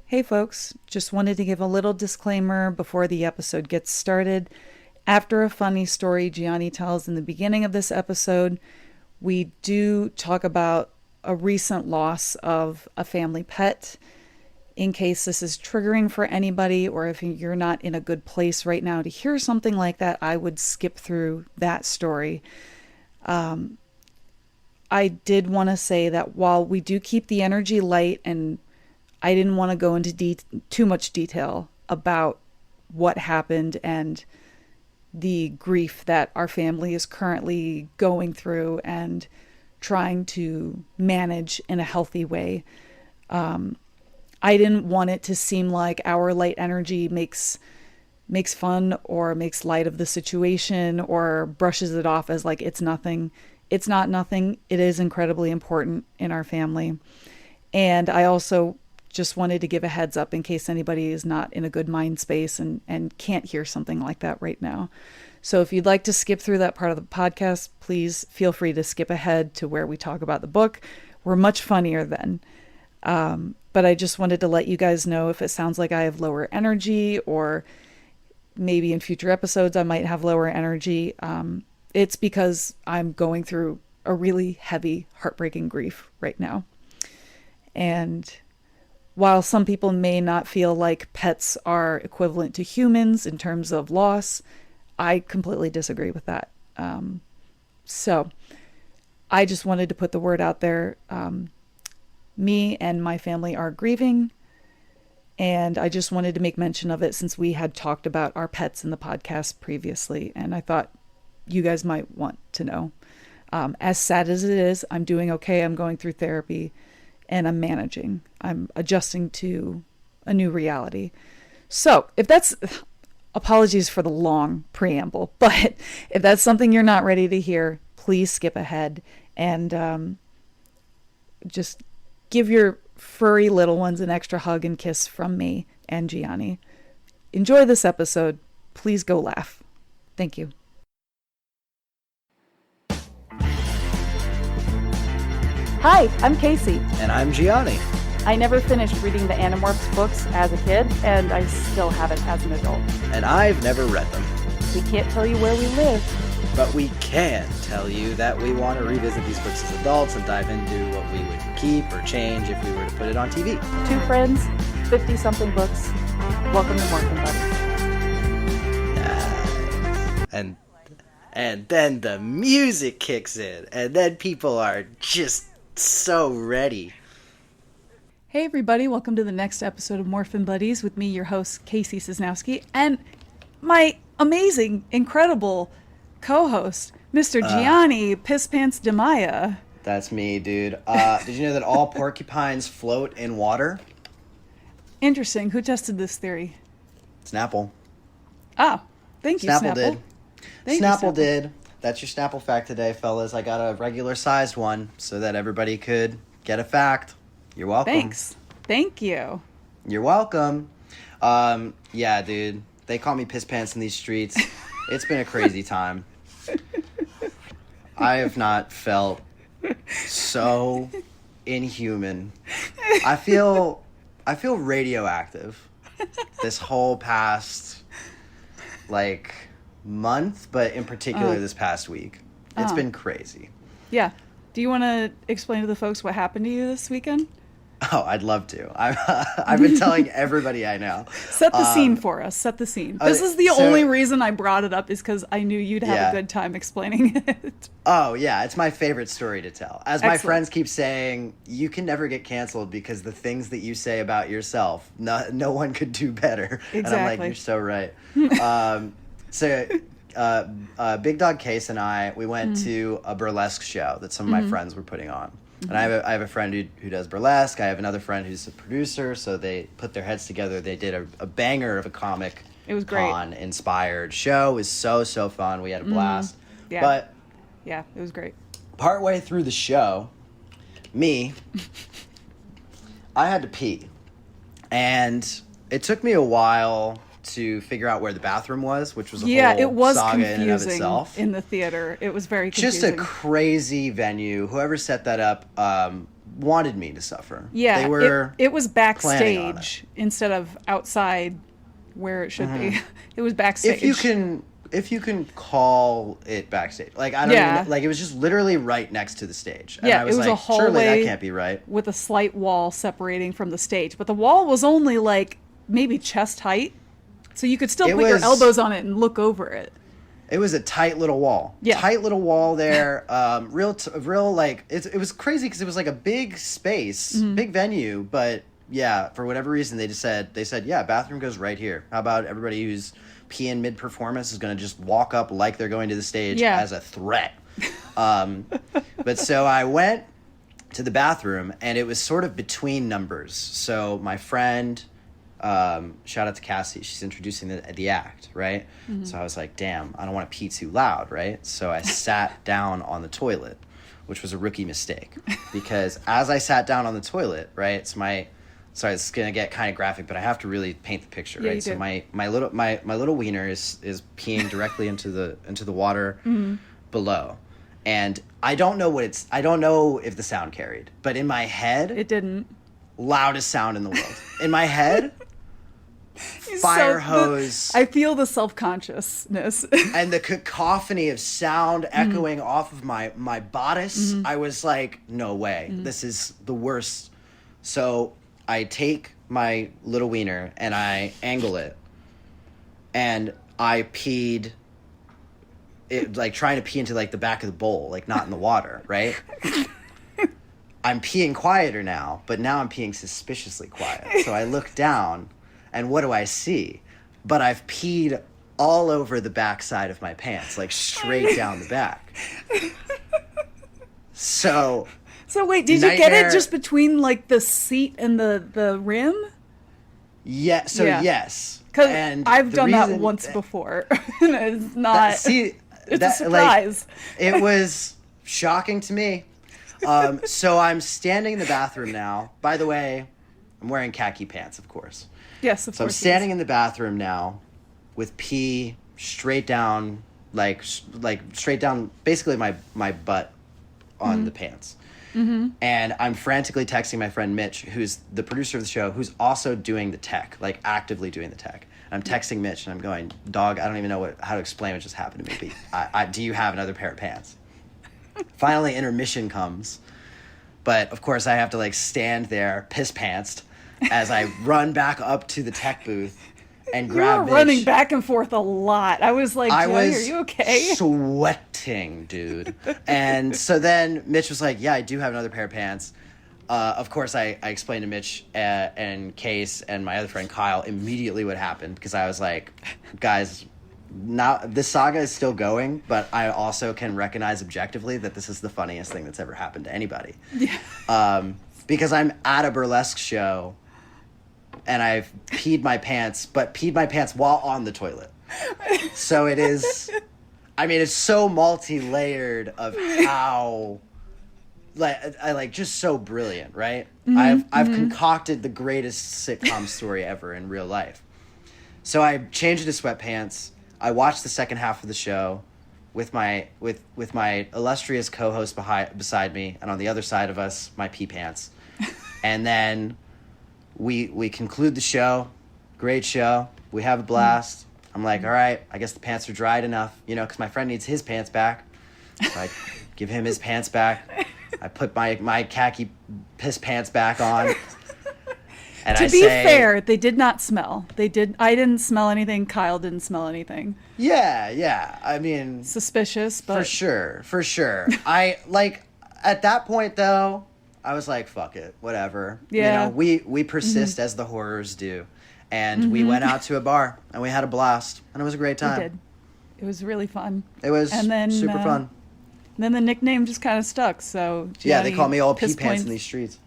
Hey folks, just wanted to give a little disclaimer before the episode gets started. After a funny story Gianni tells in the beginning of this episode, we do talk about a recent loss of a family pet. In case this is triggering for anybody, or if you're not in a good place right now to hear something like that, I would skip through that story. I did want to say that while we do keep the energy light, and I didn't want to go into too much detail about what happened and the grief that our family is currently going through and trying to manage in a healthy way. I didn't want it to seem like our light energy makes fun or makes light of the situation or brushes it off as like it's nothing. It's not nothing. It is incredibly important in our family. And I also just wanted to give a heads up in case anybody is not in a good mind space and can't hear something like that right now. So if you'd like to skip through that part of the podcast, please feel free to skip ahead to where we talk about the book. We're much funnier then. But I just wanted to let you guys know if it sounds like I have lower energy, or maybe in future episodes I might have lower energy. It's because I'm going through a really heavy, heartbreaking grief right now. And while some people may not feel like pets are equivalent to humans in terms of loss, I completely disagree with that. So I just wanted to put the word out there. Me and my family are grieving, and I just wanted to make mention of it since we had talked about our pets in the podcast previously, and I thought you guys might want to know. As sad as it is, I'm doing okay. I'm going through therapy, and I'm managing. I'm adjusting to a new reality. So if that's, apologies for the long preamble, but if that's something you're not ready to hear, please skip ahead and just give your furry little ones an extra hug and kiss from me and Gianni. Enjoy this episode. Please go laugh. Thank you. Hi, I'm Cassie. And I'm Gianni. I never finished reading the Animorphs books as a kid, and I still haven't as an adult. And I've never read them. We can't tell you where we live. But we can tell you that we want to revisit these books as adults and dive into what we would keep or change if we were to put it on TV. Two friends, 50-something books. Welcome to morphinbuddies. Nice. And then the music kicks in, and then people are just so ready. Hey everybody, welcome to the next episode of morphinbuddies with me, your host, Cassie Cisnowski, and my amazing, incredible co-host, Mr. Gianni Piss Pants DeMaya. That's me, dude. Did you know that all porcupines float in water? Interesting. Who tested this theory? Snapple. Ah, thank you, Snapple. Did. Snapple did. That's your Snapple fact today, fellas. I got a regular-sized one so that everybody could get a fact. You're welcome. Thanks. Thank you. You're welcome. Yeah, dude. They call me Piss Pants in these streets. It's been a crazy time. I have not felt so inhuman. I feel radioactive this whole past month, but in particular this past week. It's been crazy. Yeah. Do you want to explain to the folks what happened to you this weekend? Oh, I'd love to. I've been telling everybody I know. Set the scene for us. Set the scene. This is the only reason I brought it up is because I knew you'd have a good time explaining it. Oh, yeah. It's my favorite story to tell. As Excellent. my friends keep saying, you can never get canceled because the things that you say about yourself, no one could do better. Exactly. And I'm like, you're so right. Big Dog Case and I, we went to a burlesque show that some of my friends were putting on. And I have a friend who does burlesque. I have another friend who's a producer. So they put their heads together. They did a banger of a comic. It was great. Con inspired show. It was so fun. We had a blast. Yeah. But yeah, it was great. Partway through the show, I had to pee. And it took me a while to figure out where the bathroom was, which was a whole it was saga confusing in and of itself. In the theater. It was very confusing. Just a crazy venue. Whoever set that up wanted me to suffer. Yeah, They were it was planning on it. backstage instead of outside where it should be. It was backstage. If you can call it backstage. Like, I don't even, like, it was just literally right next to the stage. And Yeah, I was it was like, a hallway surely that can't be right. with a slight wall separating from the stage. But the wall was only like maybe chest height. So you could still put your elbows on it and look over it. It was a tight little wall. Yeah. Tight little wall there. Real like, it was crazy because it was like a big space, big venue. But yeah, for whatever reason, they said, yeah, bathroom goes right here. How about everybody who's peeing mid-performance is going to just walk up like they're going to the stage as a threat. But so I went to the bathroom, and it was sort of between numbers. So my friend, shout out to Cassie, she's introducing the act, right? So I was like, damn, I don't want to pee too loud, right? So I sat down on the toilet, which was a rookie mistake, because as I sat down on the toilet, right, it's sorry, it's gonna get kind of graphic, but I have to really paint the picture, right? So my little wiener is peeing directly into the water below, and I don't know if the sound carried, but in my head, it didn't. Loudest sound in the world. In my head, fire hose. I feel the self-consciousness and the cacophony of sound echoing off of my bodice. I was like, no way, this is the worst. So I take my little wiener and I angle it, and I peed it, like trying to pee into like the back of the bowl, like not in the water, right? I'm peeing quieter now, but now I'm peeing suspiciously quiet. So I look down, and what do I see? But I've peed all over the backside of my pants, like straight down the back. So wait, did you get it just between like the seat and the rim? Yeah. So yes, because I've done that once before. And it's not. It's a surprise. Like, it was shocking to me. So I'm standing in the bathroom now. By the way, I'm wearing khaki pants, of course. Yes, of course. So I'm standing in the bathroom now, with pee straight down, like straight down, basically my butt on the pants. And I'm frantically texting my friend Mitch, who's the producer of the show, who's also doing the tech, like actively doing the tech. And I'm texting Mitch, and I'm going, dog, I don't even know how to explain what just happened to me. But do you have another pair of pants? Finally, intermission comes. But, of course, I have to, like, stand there, piss-pantsed, as I run back up to the tech booth and grab Mitch. You were running back and forth a lot. I was like, Joey, are you okay? Sweating, dude. And so then Mitch was like, yeah, I do have another pair of pants. Of course, I explained to Mitch and Case and my other friend Kyle immediately what happened, because I was like, guys, now this saga is still going, but I also can recognize objectively that this is the funniest thing that's ever happened to anybody. Yeah. Because I'm at a burlesque show, and I've peed my pants, but peed my pants while on the toilet. So it is, I mean, it's so multi-layered of how, like just so brilliant, right? I've concocted the greatest sitcom story ever in real life. So I changed into sweatpants. I watched the second half of the show with my illustrious co-host beside me, and on the other side of us, my pee pants. And then we conclude the show. Great show. We have a blast. I'm like, all right, I guess the pants are dried enough, because my friend needs his pants back. So I give him his pants back. I put my khaki piss pants back on. And to be fair, they did not smell. I didn't smell anything. Kyle didn't smell anything. Yeah. I mean, suspicious, but for sure. I at that point though, I was like, fuck it, whatever. Yeah. We persist as the horrors do, and we went out to a bar and we had a blast, and it was a great time. We did. It was really fun. It was super fun. Then the nickname just kind of stuck. So Gianni, yeah, they call me all pee pants in these streets.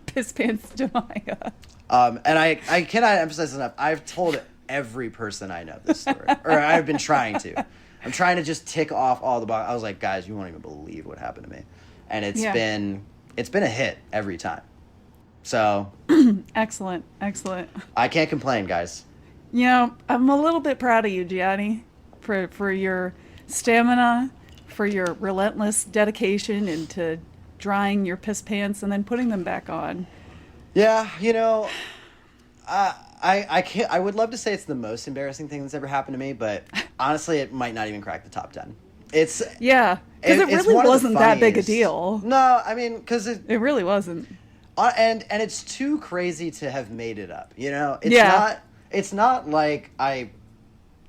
Piss pants Jemiah. And I cannot emphasize enough. I've told every person I know this story, or I've been trying to. I'm trying to just tick off all the boxes. I was like, guys, you won't even believe what happened to me, and it's been a hit every time. So excellent. I can't complain, guys. I'm a little bit proud of you, Gianni, for your stamina, for your relentless dedication into drying your piss pants and then putting them back on. Yeah, you know, I can't. I would love to say it's the most embarrassing thing that's ever happened to me, but honestly, it might not even crack the top 10. It's Yeah, because it it's really one of the wasn't that big a funniest. deal. No, I mean, because It really wasn't. and it's too crazy to have made it up. You know, it's not like I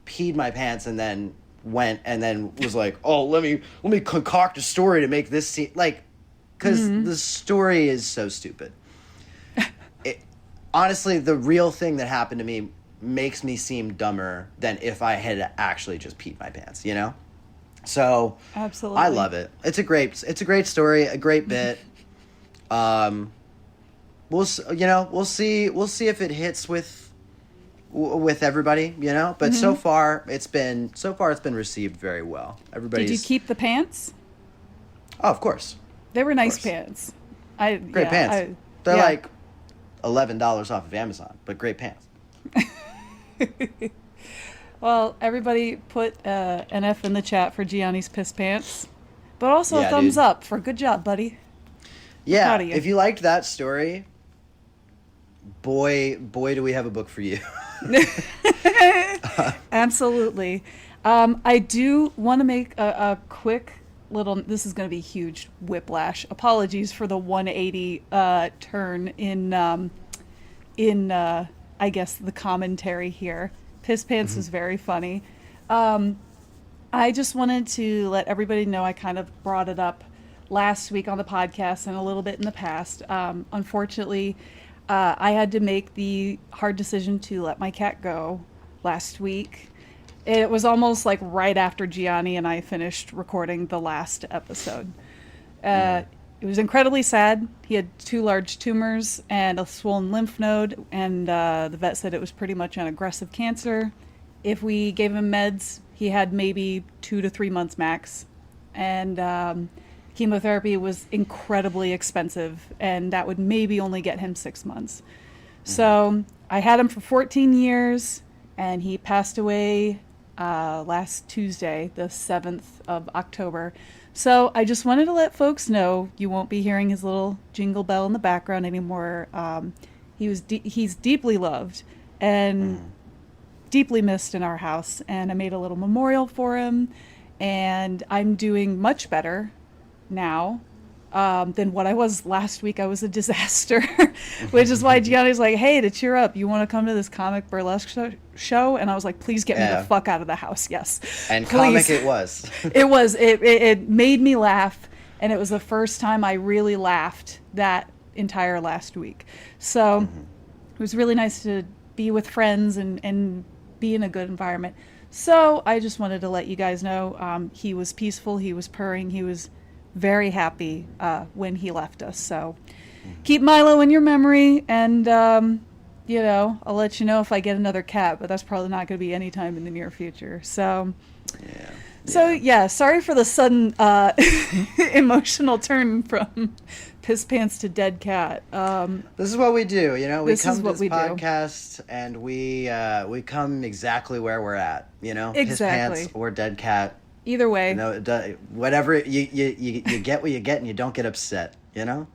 peed my pants and then went and then was like, oh, let me concoct a story to make this seem like, because the story is so stupid. Honestly, the real thing that happened to me makes me seem dumber than if I had actually just peed my pants, you know? So Absolutely. I love it. It's a great story, a great bit. We'll see if it hits with everybody, you know? But so far it's been received very well. Everybody's Did you keep the pants? Oh, of course. They were nice course. pants. Great pants. They're yeah. like $11 off of Amazon, but great pants. Well, everybody put an F in the chat for Gianni's piss pants, but also a Yeah, thumbs dude. up for good job, buddy. Yeah, proud of you. if you liked that story, boy, do we have a book for you. Absolutely. I do want to make a quick little. This is going to be huge whiplash. Apologies for the 180 turn in I guess the commentary here. Piss pants is very funny. I just wanted to let everybody know I kind of brought it up last week on the podcast and a little bit in the past. Unfortunately, I had to make the hard decision to let my cat go last week. It was almost like right after Gianni and I finished recording the last episode. It was incredibly sad. He had 2 large tumors and a swollen lymph node, and the vet said it was pretty much an aggressive cancer. If we gave him meds, he had maybe 2 to 3 months max. And chemotherapy was incredibly expensive, and that would maybe only get him 6 months. So I had him for 14 years, and he passed away last Tuesday, the 7th of October. So I just wanted to let folks know you won't be hearing his little jingle bell in the background anymore. He's deeply loved and deeply missed in our house, and I made a little memorial for him, and I'm doing much better now than what I was last week. I was a disaster, which is why Gianni's like, hey, to cheer up, you want to come to this comic burlesque show? And I was like, please get me the fuck out of the house. Yes. And please. comic it was. It made me laugh, and it was the first time I really laughed that entire last week. So it was really nice to be with friends and be in a good environment. So I just wanted to let you guys know he was peaceful, he was purring, he was very happy when he left us. So keep Milo in your memory, and I'll let you know if I get another cat, but that's probably not going to be anytime in the near future. So sorry for the sudden emotional turn from piss pants to dead cat. This is what we do, you know. We This come is to what this we do. podcast and we come exactly where we're at, you know. Exactly. Piss pants or dead cat. Either way. You know, whatever you get what you get, and you don't get upset. You know.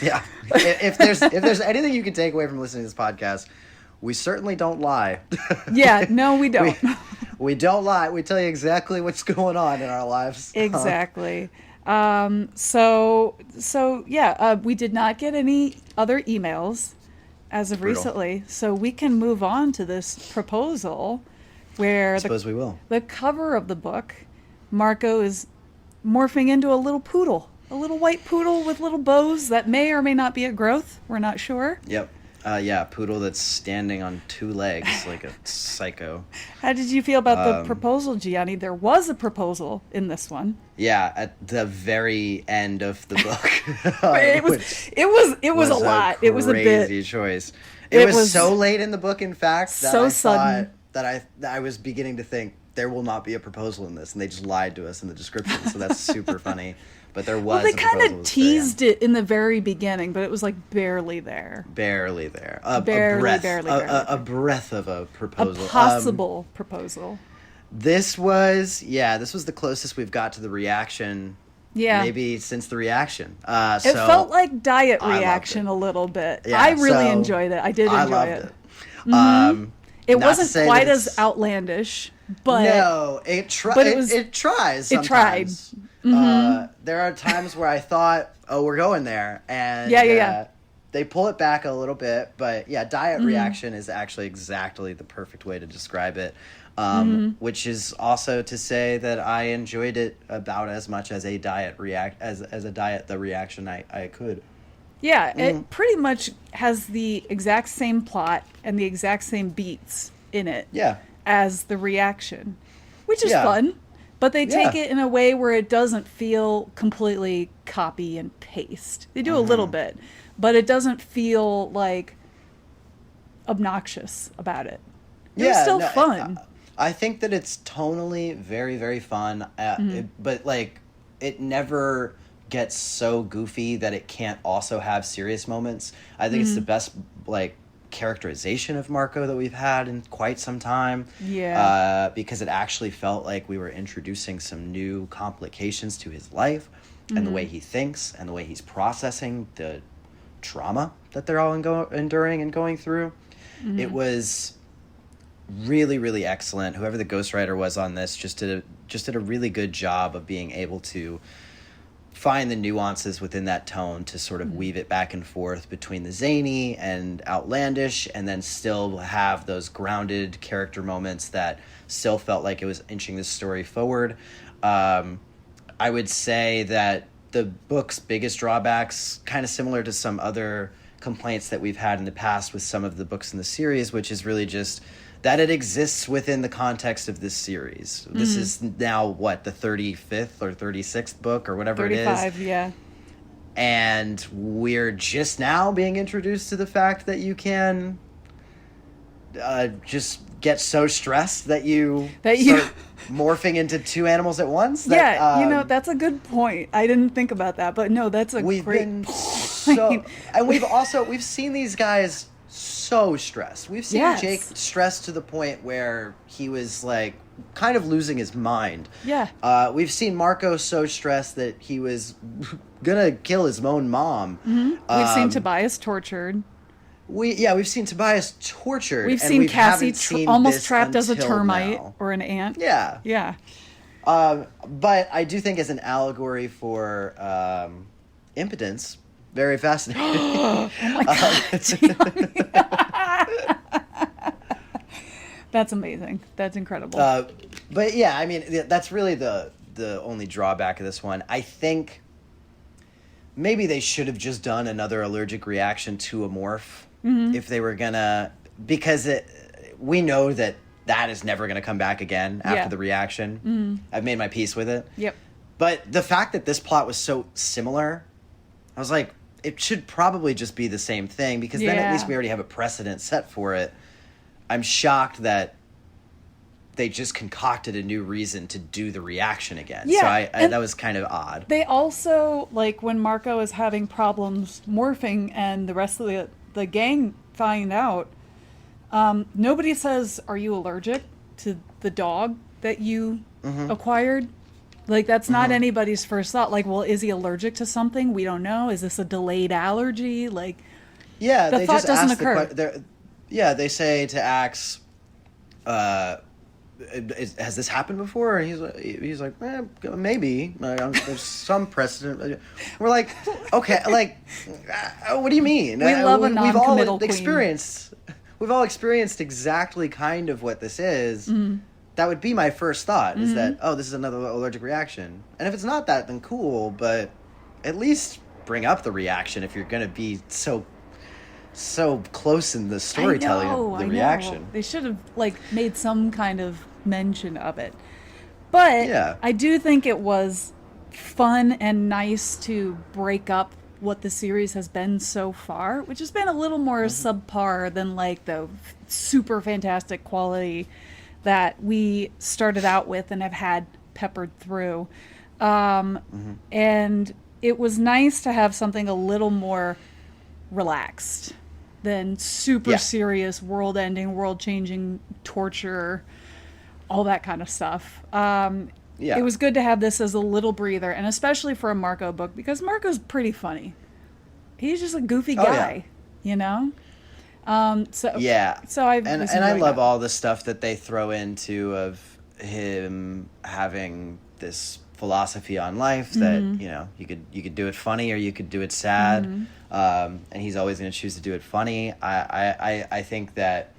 Yeah. if there's anything you can take away from listening to this podcast, we certainly don't lie. Yeah. No, we don't. We don't lie. We tell you exactly what's going on in our lives. Exactly. We did not get any other emails as of Brutal. recently, so we can move on to this proposal where I suppose we will. the cover of the book, Marco is morphing into a little poodle, a little white poodle with little bows that may or may not be a growth. We're not sure. Yep. Poodle that's standing on 2 legs like a psycho. How did you feel about the proposal, Gianni? There was a proposal in this one. Yeah, at the very end of the book. It was a lot. It was a bit crazy choice. It It was was so late in the book, in fact, that so I sudden. thought that I was beginning to think there will not be a proposal in this, and they just lied to us in the description. So that's super funny. But there was. Well, they a kind proposal of at the very end. teased it in the very beginning, but it was like barely there. Barely there. Barely. A breath of a A proposal. possible proposal. This was the closest we've got to the reaction Yeah. maybe since the reaction. It So felt like diet I loved reaction it. a little bit. Yeah, I really so enjoyed it. I did I enjoy loved it. it. It Not to wasn't say that quite as it's outlandish, but no, but it was it tries it tried. sometimes. There are times where I thought, oh, we're going there, and Yeah. they pull it back a little bit, but yeah, diet reaction is actually exactly the perfect way to describe it. Which is also to say that I enjoyed it about as much as a diet the reaction I could. Yeah, it pretty much has the exact same plot and the exact same beats in it Yeah, as the reaction, which is yeah, fun. But they take yeah, it in a way where it doesn't feel completely copy and paste. They do a little bit, but it doesn't feel like obnoxious about it. It was yeah. still No, fun. I think that it's tonally very, very fun, but like it never gets so goofy that it can't also have serious moments. I think it's the best like characterization of Marco that we've had in quite some time. Yeah. Because it actually felt like we were introducing some new complications to his life and the way he thinks and the way he's processing the trauma that they're all enduring and going through. It was really, really excellent. Whoever the ghostwriter was on this just did a really good job of being able to find the nuances within that tone to sort of weave it back and forth between the zany and outlandish, and then still have those grounded character moments that still felt like it was inching the story forward. I would say that the book's biggest drawbacks, kind of similar to some other complaints that we've had in the past with some of the books in the series, which is really just that it exists within the context of this series. This is now, what, the 35th or 36th book or whatever it is? 35, yeah. And we're just now being introduced to the fact that you can just get so stressed that you start morphing into two animals at once. Yeah, that's a good point. I didn't think about that, but no, that's a great point. And we've seen these guys so stressed. We've seen Jake stressed to the point where he was like kind of losing his mind. Yeah. We've seen Marco so stressed that he was gonna kill his own mom. We've seen Tobias tortured. We've seen Tobias tortured. We've and seen we Cassie haven't seen almost this trapped as a until termite now. or an ant. Yeah. Yeah. But I do think as an allegory for impotence, very fascinating. Oh my God. Gianni. That's amazing. That's incredible. But yeah, I mean, that's really the only drawback of this one. I think maybe they should have just done another allergic reaction to a morph if they were gonna, because we know that is never gonna come back again after the reaction. I've made my peace with it. Yep. But the fact that this plot was so similar, I was like, it should probably just be the same thing, because then at least we already have a precedent set for it. I'm shocked that they just concocted a new reason to do the reaction again. Yeah, so I that was kind of odd. They also, like, when Marco is having problems morphing and the rest of the gang find out, nobody says, "Are you allergic to the dog that you acquired?" Like, that's not anybody's first thought. Like, well, is he allergic to something? We don't know. Is this a delayed allergy? Like, yeah, the they thought just doesn't ask occur. they say to Axe, has this happened before? And he's like, maybe. There's some precedent. We're like, okay, like, what do you mean? We love a non-committal queen. We've all experienced exactly kind of what this is. That would be my first thought, is that, this is another allergic reaction. And if it's not that, then cool, but at least bring up the reaction if you're going to be so close in the storytelling of the reaction. They should have, like, made some kind of mention of it. But I do think it was fun and nice to break up what the series has been so far, which has been a little more subpar than, like, the super fantastic quality that we started out with and have had peppered through. And it was nice to have something a little more relaxed than super serious, world-ending, world-changing torture, all that kind of stuff. Yeah. it was good to have this as a little breather, and especially for a Marco book, because Marco's pretty funny. He's just a goofy Oh yeah. guy, you know. Um, so Yeah. so I And was I enjoying love that. all the stuff that they throw into of him having this philosophy on life that, you know, you could do it funny or you could do it sad. And he's always going to choose to do it funny. I think that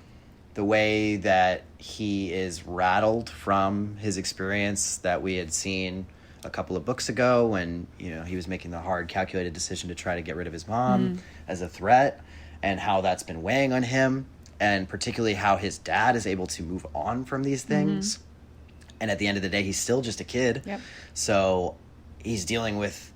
the way that he is rattled from his experience that we had seen a couple of books ago when, you know, he was making the hard calculated decision to try to get rid of his mom as a threat, and how that's been weighing on him, and particularly how his dad is able to move on from these things. And at the end of the day, he's still just a kid. Yep. So he's dealing with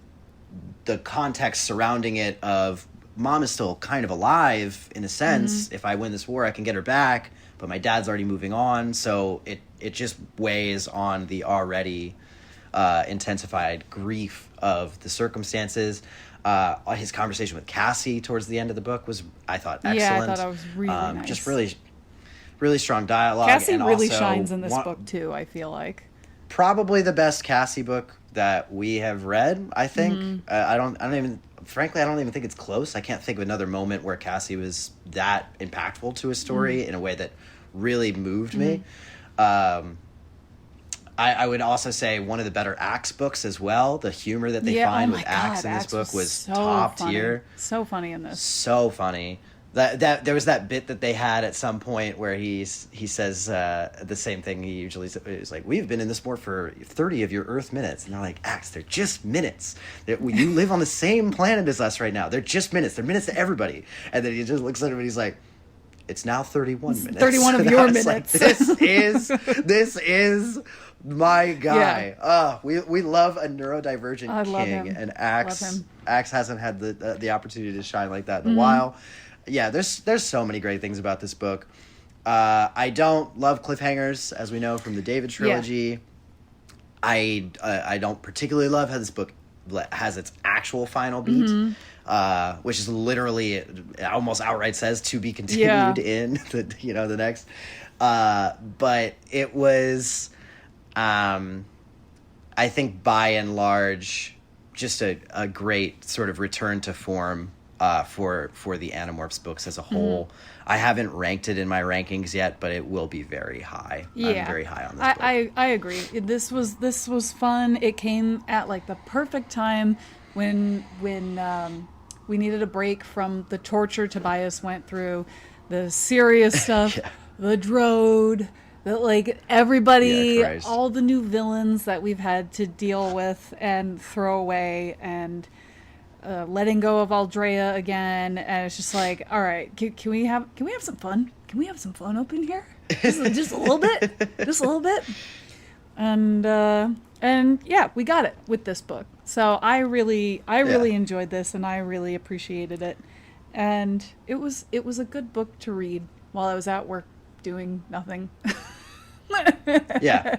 the context surrounding it of mom is still kind of alive in a sense. If I win this war, I can get her back, but my dad's already moving on. So it just weighs on the already intensified grief of the circumstances. His conversation with Cassie towards the end of the book was, I thought, excellent. Yeah, I thought that was really nice. Just really, really strong dialogue. Cassie and really also shines in this book too, I feel like. Probably the best Cassie book that we have read, I think. I don't even, frankly, I don't even think it's close. I can't think of another moment where Cassie was that impactful to a story in a way that really moved me. I would also say one of the better Axe books as well. The humor that they find with Axe in this book was so top funny. tier. So funny in this. So funny. That there was that bit that they had at some point where he says the same thing he usually says. It's like, we've been in this war for 30 of your Earth minutes. And they're like, Axe, they're just minutes. You live on the same planet as us right now. They're just minutes. They're minutes to everybody. And then he just looks at him and he's like, it's now 31 minutes. 31 of And your I was minutes. Like, this is my guy. Yeah. We love a neurodivergent I love king, him. and Love him. Axe hasn't had the opportunity to shine like that in a while. Yeah, there's so many great things about this book. I don't love cliffhangers, as we know from the David trilogy. Yeah. I don't particularly love how this book has its actual final beat, which is literally, it almost outright says to be continued in the next. But it was, I think by and large, just a great sort of return to form for the Animorphs books as a whole. I haven't ranked it in my rankings yet, but it will be very high. Yeah. I'm very high on this book. I agree. This was fun. It came at like the perfect time when we needed a break from the torture Tobias went through, the serious stuff, the Drode, like everybody, all the new villains that we've had to deal with and throw away, and letting go of Aldrea again, and it's just like, all right, can we have some fun? Can we have some fun up in here? Just a little bit, just a little bit, and yeah, we got it with this book. So I really enjoyed this, and I really appreciated it, and it was a good book to read while I was at work doing nothing. yeah.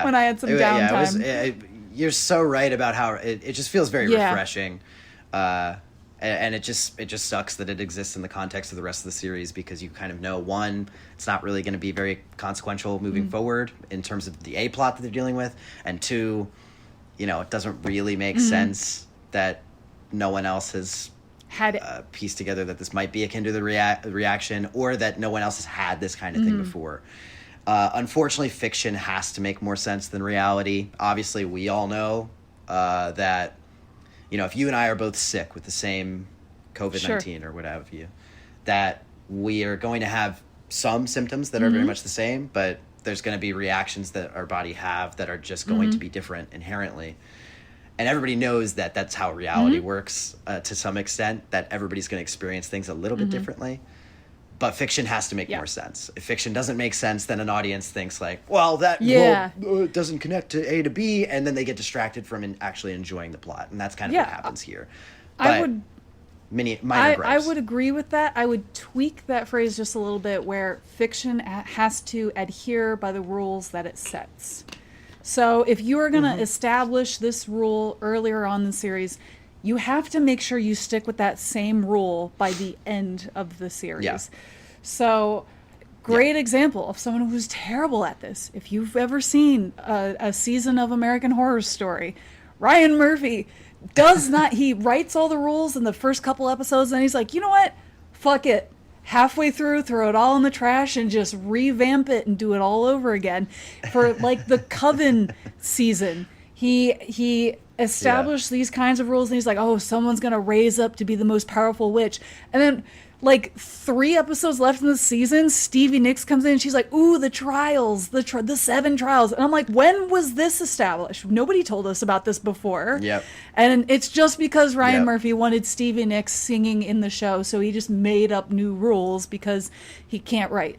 When I had some downtime. You're so right about how it just feels very refreshing. And it just sucks that it exists in the context of the rest of the series, because you kind of know, one, it's not really going to be very consequential moving forward in terms of the A plot that they're dealing with, and two, it doesn't really make sense that no one else has had pieced together that this might be akin to the reaction, or that no one else has had this kind of thing before. Unfortunately, fiction has to make more sense than reality. Obviously, we all know that, if you and I are both sick with the same COVID-19 or what have you, that we are going to have some symptoms that are very much the same, but there's going to be reactions that our body have that are just going to be different inherently. And everybody knows that that's how reality works to some extent, that everybody's going to experience things a little bit differently. But fiction has to make more sense. If fiction doesn't make sense, then an audience thinks like, well, that it doesn't connect to A to B, and then they get distracted from actually enjoying the plot. And that's kind of what happens here. But minor gripes. I would agree with that. I would tweak that phrase just a little bit, where fiction has to adhere by the rules that it sets. So if you are going to establish this rule earlier on in the series, you have to make sure you stick with that same rule by the end of the series. Yeah. So great example of someone who's terrible at this. If you've ever seen a season of American Horror Story, Ryan Murphy does not, he writes all the rules in the first couple episodes and he's like, you know what? Fuck it. Halfway through, throw it all in the trash and just revamp it and do it all over again. For like the Coven season, he established these kinds of rules and he's like, oh, someone's gonna raise up to be the most powerful witch. And then like 3 episodes left in the season, Stevie Nicks comes in and she's like, ooh, the trials, the 7 trials. And I'm like, when was this established? Nobody told us about this before. Yep. And it's just because Ryan Murphy wanted Stevie Nicks singing in the show, so he just made up new rules because he can't write.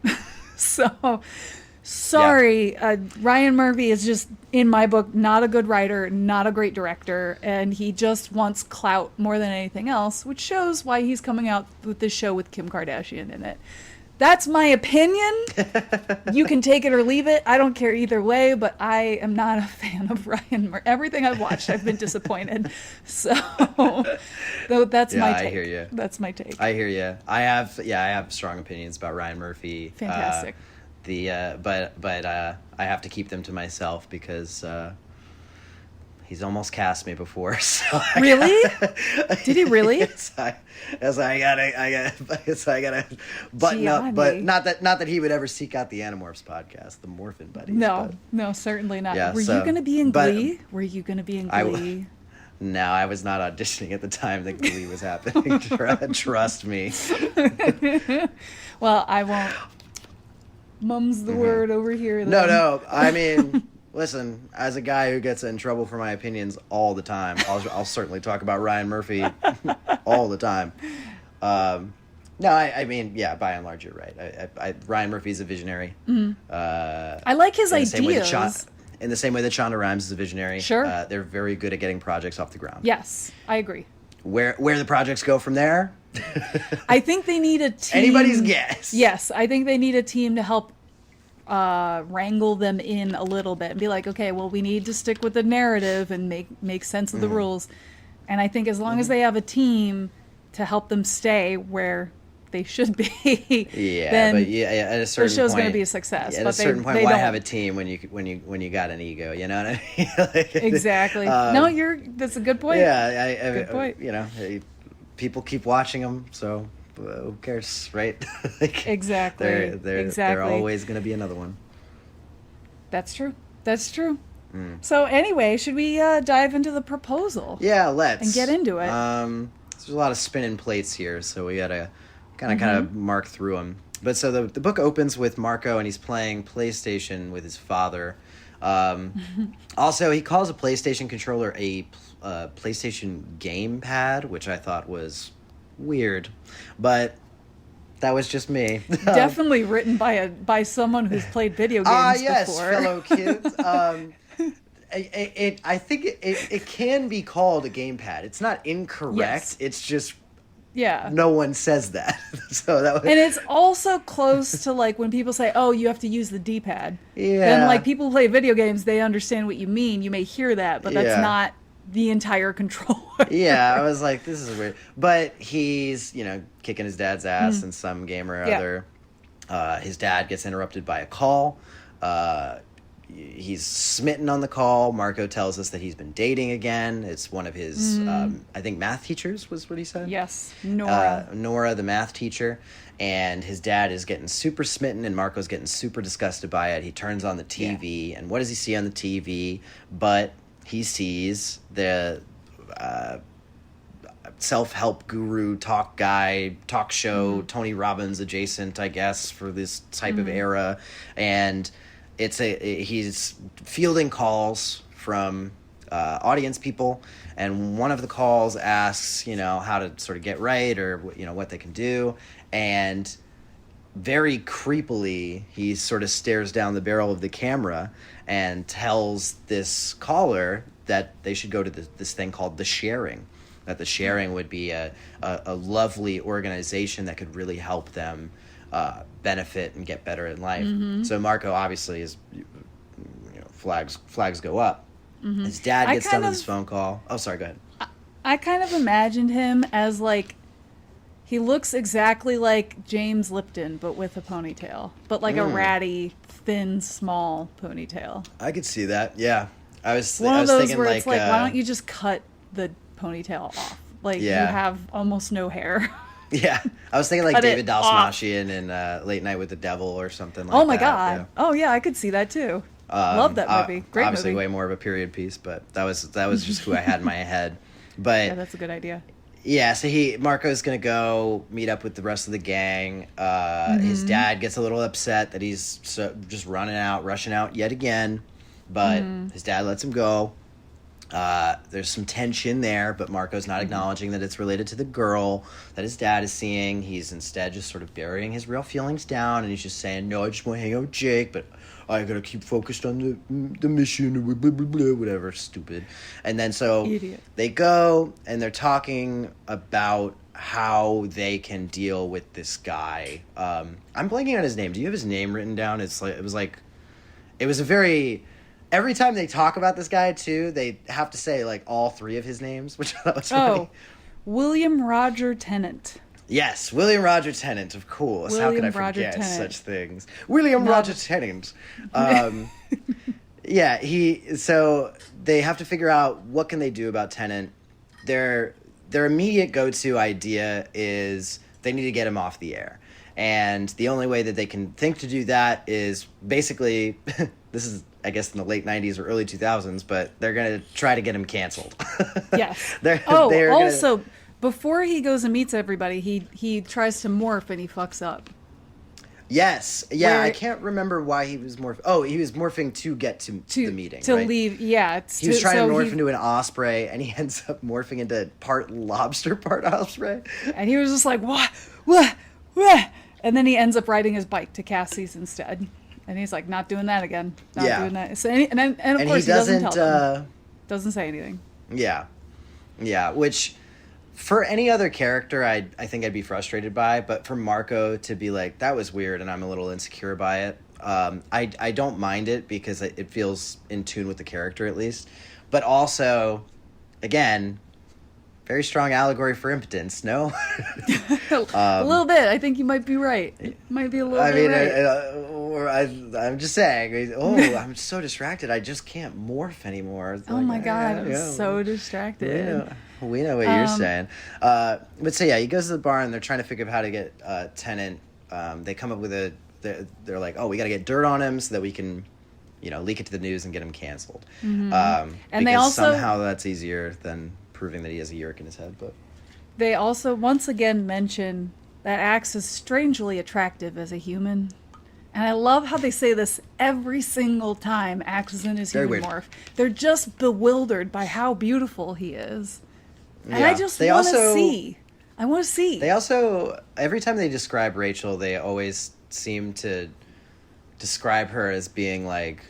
So sorry, Ryan Murphy is just, in my book, not a good writer, not a great director, and he just wants clout more than anything else, which shows why he's coming out with this show with Kim Kardashian in it. That's my opinion. You can take it or leave it. I don't care either way, but I am not a fan of Ryan Murphy. Everything I've watched, I've been disappointed. So, though that's my take. I hear you. That's my take. I hear you. I have strong opinions about Ryan Murphy. Fantastic. But I have to keep them to myself because he's almost cast me before. So really? Did he really? I gotta button up. But not that he would ever seek out the Animorphs podcast, the Morphin Buddies. No, certainly not. Yeah, Were you going to be in Glee? Were you going to be in Glee? No, I was not auditioning at the time that Glee was happening. Trust me. Well, I won't. Mum's the word over here. Then. No. I mean, listen, as a guy who gets in trouble for my opinions all the time, I'll certainly talk about Ryan Murphy all the time. No, I mean, yeah, by and large, you're right. Ryan Murphy's a visionary. Mm-hmm. I like his ideas. In the same way that Shonda Rhimes is a visionary. Sure. They're very good at getting projects off the ground. Yes, I agree. Where the projects go from there? I think they need a team. Anybody's guess. Yes, I think they need a team to help wrangle them in a little bit and be like, okay, well, we need to stick with the narrative and make sense of the rules. And I think as long as they have a team to help them stay where they should be, then at a certain the show's point, going to be a success. At but a certain point, they why don't. have a team when you got an ego? You know what I mean? Exactly. No, that's a good point. Yeah, good point. People keep watching them, so who cares, right? Exactly. They're always going to be another one. That's true. So anyway, should we dive into the proposal? Yeah, let's. And get into it. There's a lot of spinning plates here, so we got to kind of mark through them. But so the book opens with Marco, and he's playing PlayStation with his father. Also, he calls a PlayStation controller a PlayStation gamepad, which I thought was weird, but that was just me. Definitely written by someone who's played video games before. Fellow kids. I think it can be called a gamepad. It's not incorrect. Yes. It's just Yeah. no one says that. So that was... And it's also close to like when people say, oh, you have to use the D-pad. Yeah. Then like people who play video games, they understand what you mean. You may hear that, but that's not the entire controller. Yeah, I was like, this is weird. But he's, kicking his dad's ass in some game or other. His dad gets interrupted by a call. He's smitten on the call. Marco tells us that he's been dating again. It's one of his, I think, math teachers was what he said. Yes, Nora. Nora, the math teacher. And his dad is getting super smitten, and Marco's getting super disgusted by it. He turns on the TV, and what does he see on the TV? But he sees the self-help guru, talk show, Tony Robbins adjacent, I guess, for this type of era. And he's fielding calls from audience people, and one of the calls asks, how to sort of get right, or what they can do, and very creepily he sort of stares down the barrel of the camera and tells this caller that they should go to this thing called The Sharing, that The Sharing would be a lovely organization that could really help them benefit and get better in life. So Marco obviously is, flags go up. His dad gets done with his phone call. Oh, sorry, go ahead. I kind of imagined him as like He looks exactly like James Lipton, but with a ponytail. But like a ratty, thin, small ponytail. I could see that. Yeah, One I of was those thinking where like it's like, why don't you just cut the ponytail off? Like, you Yeah. have almost no hair. yeah, I was thinking like Cut David it off. Dalsmashian in Late Night with the Devil or something like Oh my that. god. Yeah. Oh yeah, I could see that too. Love that movie. Great Obviously, movie. way more of a period piece, but that was just who I had in my head. But Yeah, that's a good idea. yeah, so Marco's gonna go meet up with the rest of the gang. His dad gets a little upset that he's just rushing out yet again, but his dad lets him go. There's some tension there, but Marco's not acknowledging that it's related to the girl that his dad is seeing. He's instead just sort of burying his real feelings down, and he's just saying, "No, I just want to hang out with Jake, but I gotta keep focused on the mission," blah, blah, blah, whatever, stupid. And then so Idiot. they go and they're talking about how they can deal with this guy. I'm blanking on his name. Do you have his name written down? It was a very. Every time they talk about this guy, too, they have to say, like, all three of his names, which I thought was funny. Oh, William Roger Tennant. Yes, William Roger Tennant, of course. How could I William Roger forget Tennant. such things? William Roger Tennant. Yeah, so they have to figure out what can they do about Tennant. Their immediate go-to idea is they need to get him off the air. And the only way that they can think to do that is basically, this is, I guess, in the late 90s or early 2000s, but they're going to try to get him canceled. Yes. they're Also, before he goes and meets everybody, he tries to morph and he fucks up. Yes. Yeah, Where, I can't remember why he was morphing. Oh, he was morphing to get to the meeting, to right? leave. Yeah, He was trying to morph into an osprey, and he ends up morphing into part lobster, part osprey. and he was just like, what, and then he ends up riding his bike to Cassie's instead, and he's like, not doing that again, not Yeah. doing that. So, and of course he doesn't tell them. Doesn't say anything. Yeah. Which, for any other character, I think I'd be frustrated by, but for Marco to be like, that was weird, and I'm a little insecure by it, I don't mind it because it feels in tune with the character at least. But also, again, very strong allegory for impotence, no? A little bit. I think you might be right. It might be a little bit right. I'm just saying, I'm so distracted, I just can't morph anymore. It's Oh like, my god, I'm yeah. so distracted. We know what you're saying. But so yeah, he goes to the bar and they're trying to figure out how to get Tennant. They come up with they're like, oh, we got to get dirt on him so that we can, leak it to the news and get him canceled. And because they also somehow that's easier than proving that he has a yerk in his head. But they also once again mention that Axe is strangely attractive as a human. And I love how they say this every single time Axe is in his Very human weird. morph. They're just bewildered by how beautiful he is. And Yeah. I just They want to also- see. I want to see. they also, every time they describe Rachel, they always seem to describe her as being like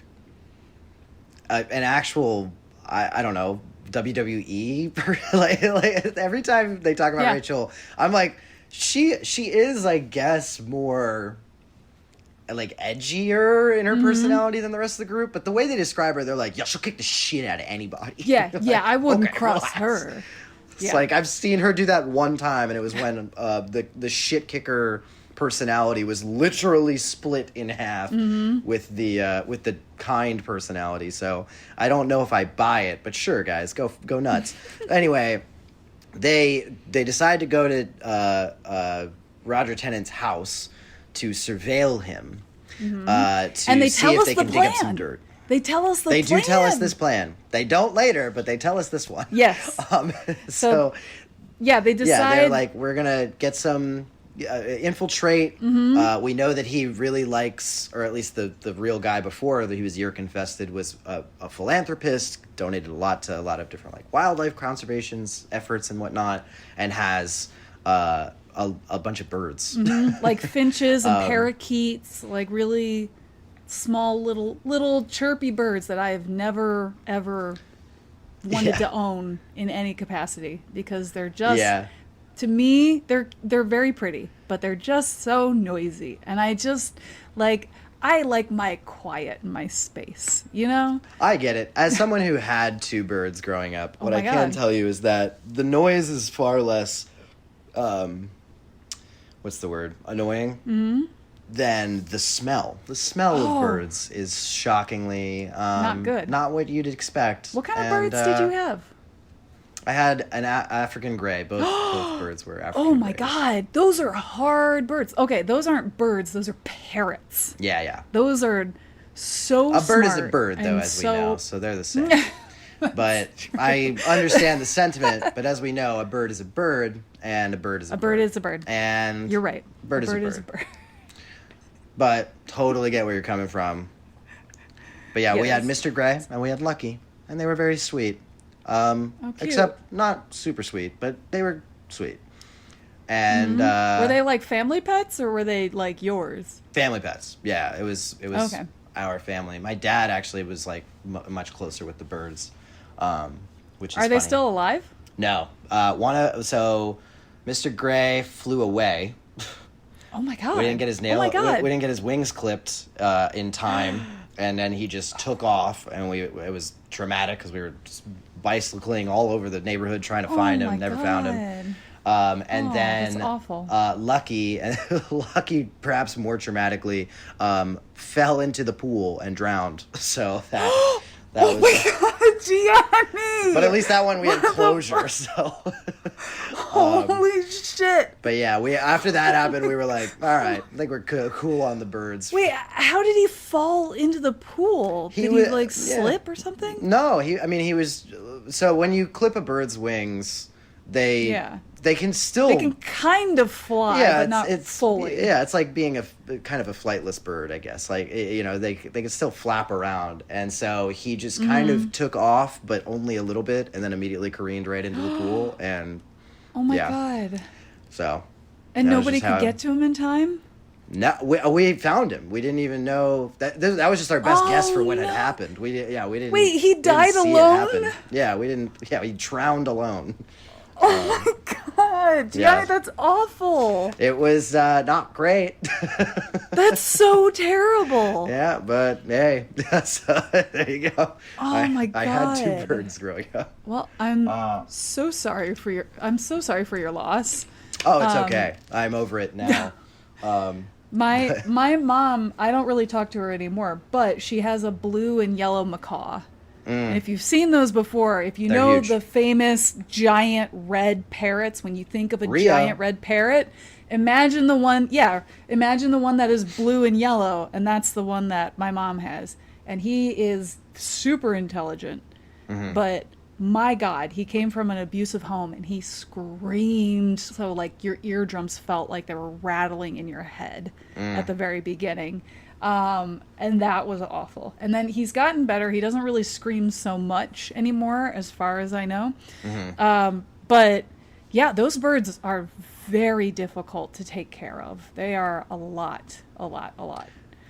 an actual, I don't know, WWE. like every time they talk about Yeah. Rachel, I'm like, she is, I guess, more like edgier in her personality than the rest of the group. But the way they describe her, they're like, yeah, she'll kick the shit out of anybody. yeah, Like, I wouldn't okay, cross relax. her. It's Yeah. like I've seen her do that one time, and it was when the shit kicker personality was literally split in half with the kind personality. So I don't know if I buy it, but sure, guys, go nuts. Anyway, they decide to go to Roger Tennant's house to surveil him, to And they see tell if us they the can dig up some plan. dirt. They tell us the They plan. do tell us this plan. They don't later, but they tell us this one. Yes. So Yeah, they decide. yeah, they're like, we're gonna get some infiltrate. We know that he really likes, or at least the real guy before that he was yerk infested was a philanthropist, donated a lot to a lot of different like wildlife conservation efforts and whatnot, and has a bunch of birds. like finches and parakeets, like really small little chirpy birds that I have never ever wanted to own in any capacity because they're just to me they're very pretty, but they're just so noisy, and I just I like my quiet, my space, I get it. As someone who had two birds growing up, what my I can God. tell you is that the noise is far less what's the word? Annoying. Then the smell of birds is shockingly not good. Not what you'd expect. What kind of birds did you have? I had an African gray. Both birds were African. Oh my grays. God, those are hard birds. Okay, those aren't birds; those are parrots. Yeah. Those are so. A bird is a smart bird, though, and as we know, so they're the same. But I understand the sentiment. But as we know, a bird is a bird, and a bird is a bird. A bird is a bird. And you're right. Bird is a bird. But totally get where you're coming from. But yeah, we had Mr. Gray and we had Lucky, and they were very sweet. Except not super sweet, but they were sweet. And were they like family pets or were they like yours? Family pets. Yeah, it was okay. Our family. My dad actually was like much closer with the birds, which is Are they funny. still alive? No. So Mr. Gray flew away. Oh my God. We didn't get his Oh my God. We didn't get his wings clipped in time, and then he just took off, and it was traumatic because we were just bicycling all over the neighborhood trying to find him. Never found him. And then that's awful. Lucky, perhaps more traumatically, fell into the pool and drowned. So that oh was. My God, Gianni! But at least that one we had closure. So. Holy shit! But yeah, after that happened, we were like, all right, I think we're cool on the birds. Wait, how did he fall into the pool? Did he like slip or something? No, he was. So when you clip a bird's wings, they can still. They can kind of fly, but not fully. Yeah, it's like being a kind of a flightless bird, I guess. Like, they can still flap around, and so he just kind of took off, but only a little bit, and then immediately careened right into the pool, and. Oh my God. So. And nobody could get to him in time? No, we found him. We didn't even know that was just our best guess for what had happened. We didn't. Wait, he died alone? Yeah, we didn't. Yeah, he drowned alone. Oh my God, Gianni, that's awful. It was not great. That's so terrible. Yeah, but hey, there you go. Oh my God. I had 2 birds growing up. Well, I'm so sorry for your loss. Oh, it's okay. I'm over it now. My mom, I don't really talk to her anymore, but she has a blue and yellow macaw. And if you've seen those before, if you know huge. the famous giant red parrots, when you think of a giant red parrot, imagine the one that is blue and yellow, and that's the one that my mom has. And he is super intelligent, but my God, he came from an abusive home and he screamed so like your eardrums felt like they were rattling in your head at the very beginning. And that was awful. And then he's gotten better. He doesn't really scream so much anymore, as far as I know. But yeah, those birds are very difficult to take care of. They are a lot.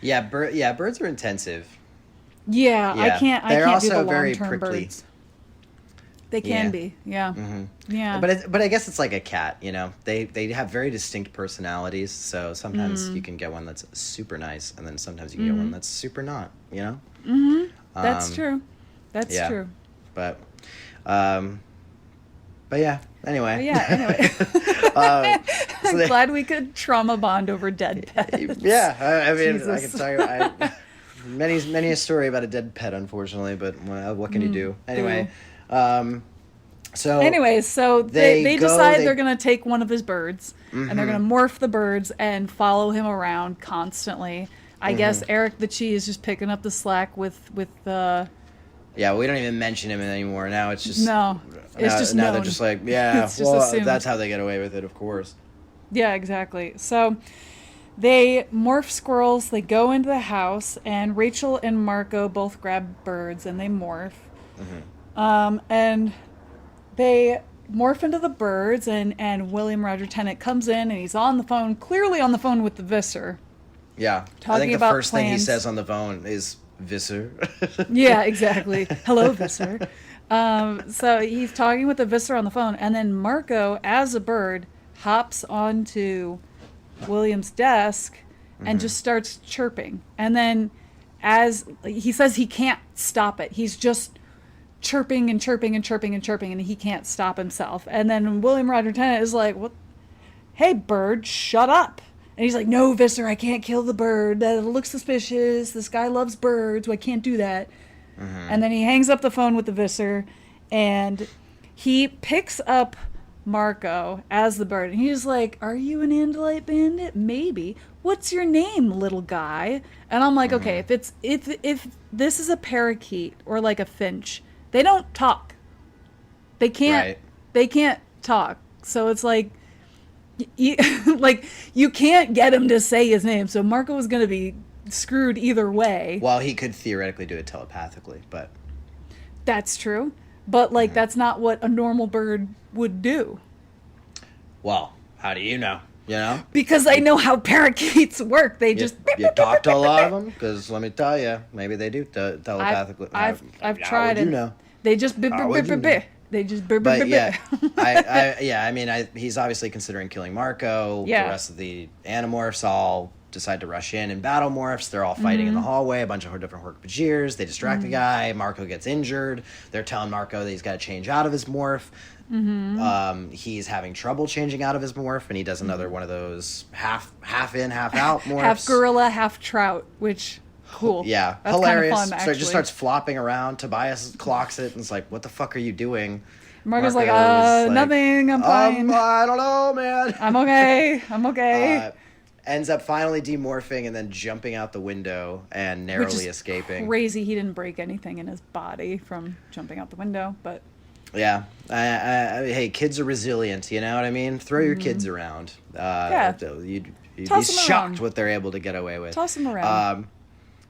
Yeah, birds are intensive. Yeah, I can't They're do the also very long-term prickly. birds. They can be, yeah. Yeah. But I guess it's like a cat, They have very distinct personalities, so sometimes you can get one that's super nice, and then sometimes you can get one that's super not, That's true. That's true. But yeah, anyway. I'm glad we could trauma bond over dead pets. Yeah, I mean, Jesus. I can tell you, many a story about a dead pet, unfortunately, but what can you do? Anyway. So they decide they're going to take one of his birds and they're going to morph the birds and follow him around constantly. I guess Eric the Cheese just picking up the slack with the. Yeah, we don't even mention him anymore. Now it's just now they're just like, yeah, it's just assumed. That's how they get away with it, of course. Yeah, exactly. So they morph squirrels. They go into the house, and Rachel and Marco both grab birds and they morph. And they morph into the birds, and William Roger Tennant comes in, and he's clearly on the phone with the Visser. Yeah, I think the first thing he says on the phone is Visser. Yeah, exactly. Hello, Visser. So he's talking with the Visser on the phone, and then Marco, as a bird, hops onto William's desk and just starts chirping. And then as he says he can't stop it, he's just chirping and chirping and chirping and chirping, and he can't stop himself. And then William Roger Tennant is like, what? hey, bird, shut up. And he's like, no, Visser, I can't kill the bird. That looks suspicious. This guy loves birds, so I can't do that. And then he hangs up the phone with the Visser, and he picks up Marco as the bird. And he's like, are you an Andalite bandit? Maybe. What's your name, little guy? And I'm like, okay, if this is a parakeet or like a finch, they don't talk. They can't talk. So it's like, you can't get him to say his name. So Marco was going to be screwed either way. Well, he could theoretically do it telepathically, but that's true. But like, that's not what a normal bird would do. Well, how do you know? You know? Because I know how parakeets work. They just... You talk to a lot of them? Because let me tell you, maybe they do telepathically. I've tried it. You know? They just... They just... But yeah, I mean, he's obviously considering killing Marco. Yeah. The rest of the Animorphs all decide to rush in battle morphs. They're all fighting in the hallway, a bunch of different Hork-Bajirs. They distract the guy. Marco gets injured. They're telling Marco that he's got to change out of his morph. He's having trouble changing out of his morph, and he does another one of those half in, half out morphs. Half gorilla, half trout, which... Cool. Yeah, that's hilarious. Kind of fun, so it just starts flopping around. Tobias clocks it and is like, what the fuck are you doing? Marco's like, nothing, I'm fine. I don't know, man. I'm okay. Ends up finally demorphing and then jumping out the window and narrowly escaping. Crazy he didn't break anything in his body from jumping out the window, but... Yeah. Hey, kids are resilient, you know what I mean? Throw your kids around. You'd be shocked what they're able to get away with. Toss them around.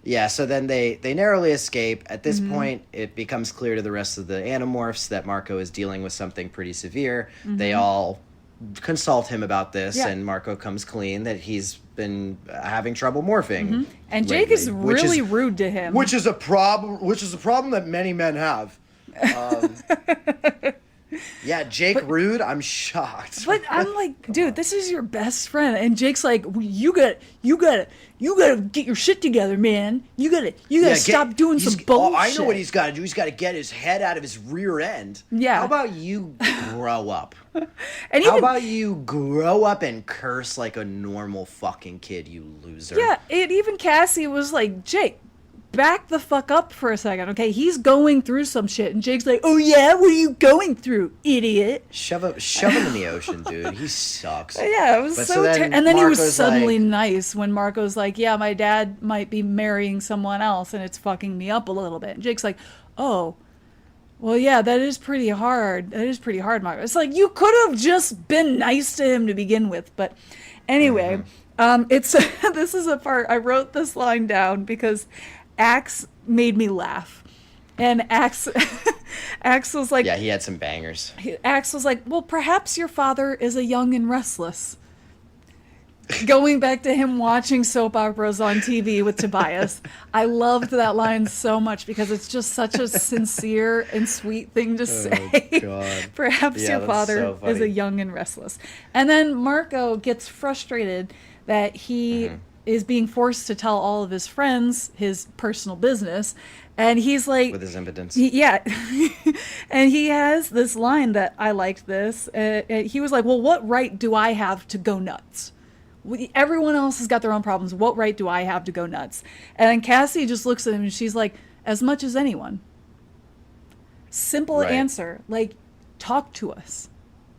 Yeah, so then they narrowly escape. At this point, it becomes clear to the rest of the Animorphs that Marco is dealing with something pretty severe. They all consult him about this, and Marco comes clean that he's been having trouble morphing. And Jake is really rude to him. Which is a problem that many men have. Yeah, Jake rude. I'm shocked. But I'm like, dude, this is your best friend, and Jake's like, you gotta get your shit together, man. You gotta stop doing some bullshit. Oh, I know what he's got to do. He's got to get his head out of his rear end. Yeah. How about you grow up? How about you grow up and curse like a normal fucking kid, you loser? Yeah. Even Cassie was like, Jake, back the fuck up for a second, okay? He's going through some shit, and Jake's like, oh yeah, what are you going through, idiot? Shove him in the ocean, dude. He sucks. Yeah, it was and then Marco's he was suddenly nice when Marco's like, yeah, my dad might be marrying someone else, and it's fucking me up a little bit. And Jake's like, oh, well, yeah, that is pretty hard. Marco. It's like, you could have just been nice to him to begin with. But anyway, this is a part, I wrote this line down because Axe made me laugh. And Axe was like... Yeah, he had some bangers. Axe was like, well, perhaps your father is a young and restless. Going back to him watching soap operas on TV with Tobias. I loved that line so much because it's just such a sincere and sweet thing to say. God. Perhaps your father is a young and restless. And then Marco gets frustrated that he... is being forced to tell all of his friends his personal business, and he's like, with his impotence. And he has this line that I liked this. He was like, well, what right do I have to go nuts? Everyone else has got their own problems. What right do I have to go nuts? And then Cassie just looks at him and she's like, as much as anyone. Simple answer. Like, talk to us.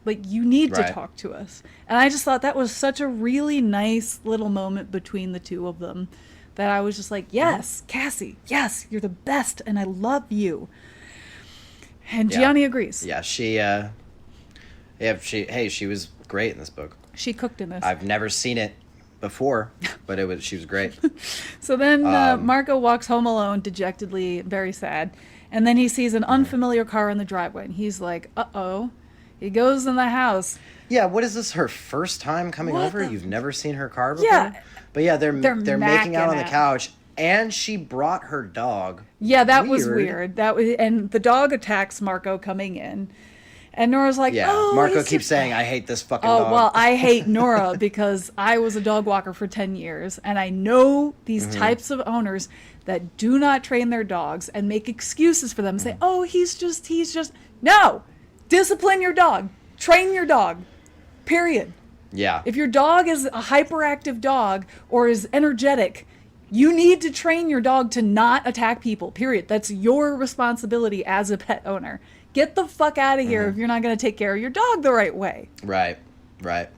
Like, you need to talk to us. And I just thought that was such a really nice little moment between the two of them that I was just like, yes, Cassie, yes, you're the best, and I love you. And Gianni agrees. Yeah, she was great in this book. She cooked in this. I've never seen it before, but she was great. So then Marco walks home alone, dejectedly, very sad. And then he sees an unfamiliar car in the driveway, and he's like, uh-oh. He goes in the house. Yeah, what is this, her first time coming over? You've never seen her car before? Yeah. But yeah, they're making out on the couch, and she brought her dog. Yeah, that was weird. And the dog attacks Marco coming in. And Nora's like, Marco keeps saying, I hate this fucking dog. Oh, well, I hate Nora because I was a dog walker for 10 years, and I know these types of owners that do not train their dogs and make excuses for them. Say, oh, he's just... No! Discipline your dog. Train your dog. Period. Yeah. If your dog is a hyperactive dog or is energetic, you need to train your dog to not attack people, period. That's your responsibility as a pet owner. Get the fuck out of here if you're not going to take care of your dog the right way. Right. Right.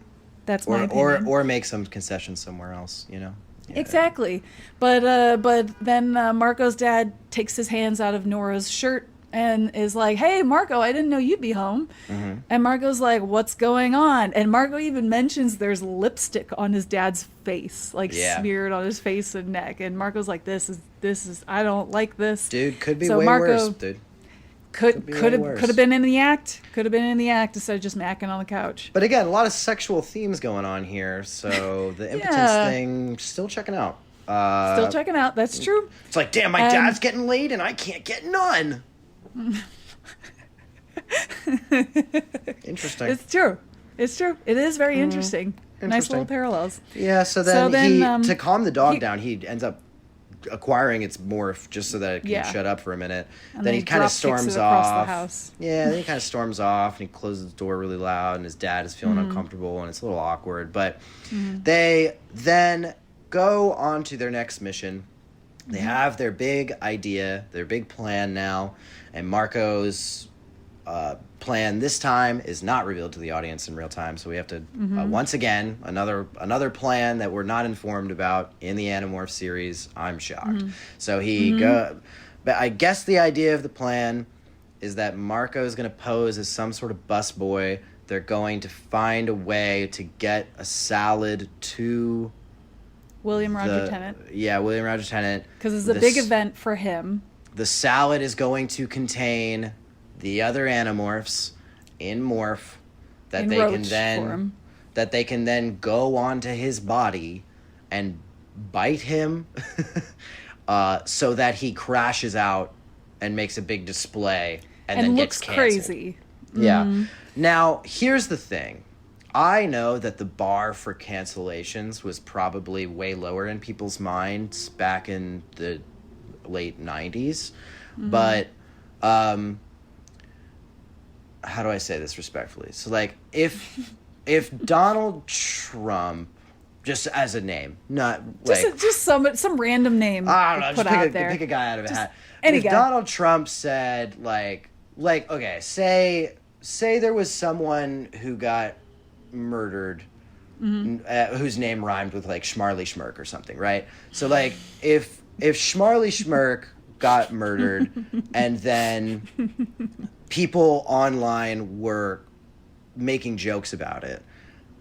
That's my opinion. Or make some concessions somewhere else, you know? Yeah. Exactly. But then Marco's dad takes his hands out of Nora's shirt and is like, hey, Marco, I didn't know you'd be home. Mm-hmm. And Marco's like, what's going on? And Marco even mentions there's lipstick on his dad's face, like smeared on his face and neck. And Marco's like, this is, I don't like this. Dude, could be way worse, dude. Could have been in the act. Could have been in the act instead of just macking on the couch. But again, a lot of sexual themes going on here. So the impotence thing, still checking out. Still checking out. That's true. It's like, damn, my dad's getting laid and I can't get none. Interesting. It's true. It is very interesting. Nice little parallels. Yeah. So then to calm the dog down, he ends up acquiring its morph just so that it can shut up for a minute. And then he kind of storms off. The house. Yeah, then he kind of storms off and he closes the door really loud and his dad is feeling uncomfortable and it's a little awkward. But they then go on to their next mission. They have their big idea, their big plan now, and Marco's plan this time is not revealed to the audience in real time, so we have to once again another plan that we're not informed about in the Animorph series. I'm shocked. So but I guess the idea of the plan is that Marco is going to pose as some sort of busboy. They're going to find a way to get a salad to William Roger Tennant. Yeah, William Roger Tennant. Because it's a big event for him. The salad is going to contain the other Animorphs in morph that they can then go onto his body and bite him so that he crashes out and makes a big display and then gets canceled. Crazy. Yeah. Now, here's the thing. I know that the bar for cancellations was probably way lower in people's minds back in the late 90s. But how do I say this respectfully? So, like, if Donald Trump, just as a name, not like just some random name, I don't know, put just out there. pick a guy out of a hat. Any if guy. Donald Trump said like okay, say there was someone who got murdered, whose name rhymed with like Schmarly Schmirk or something, right? So like if Schmarly Schmirk got murdered and then people online were making jokes about it,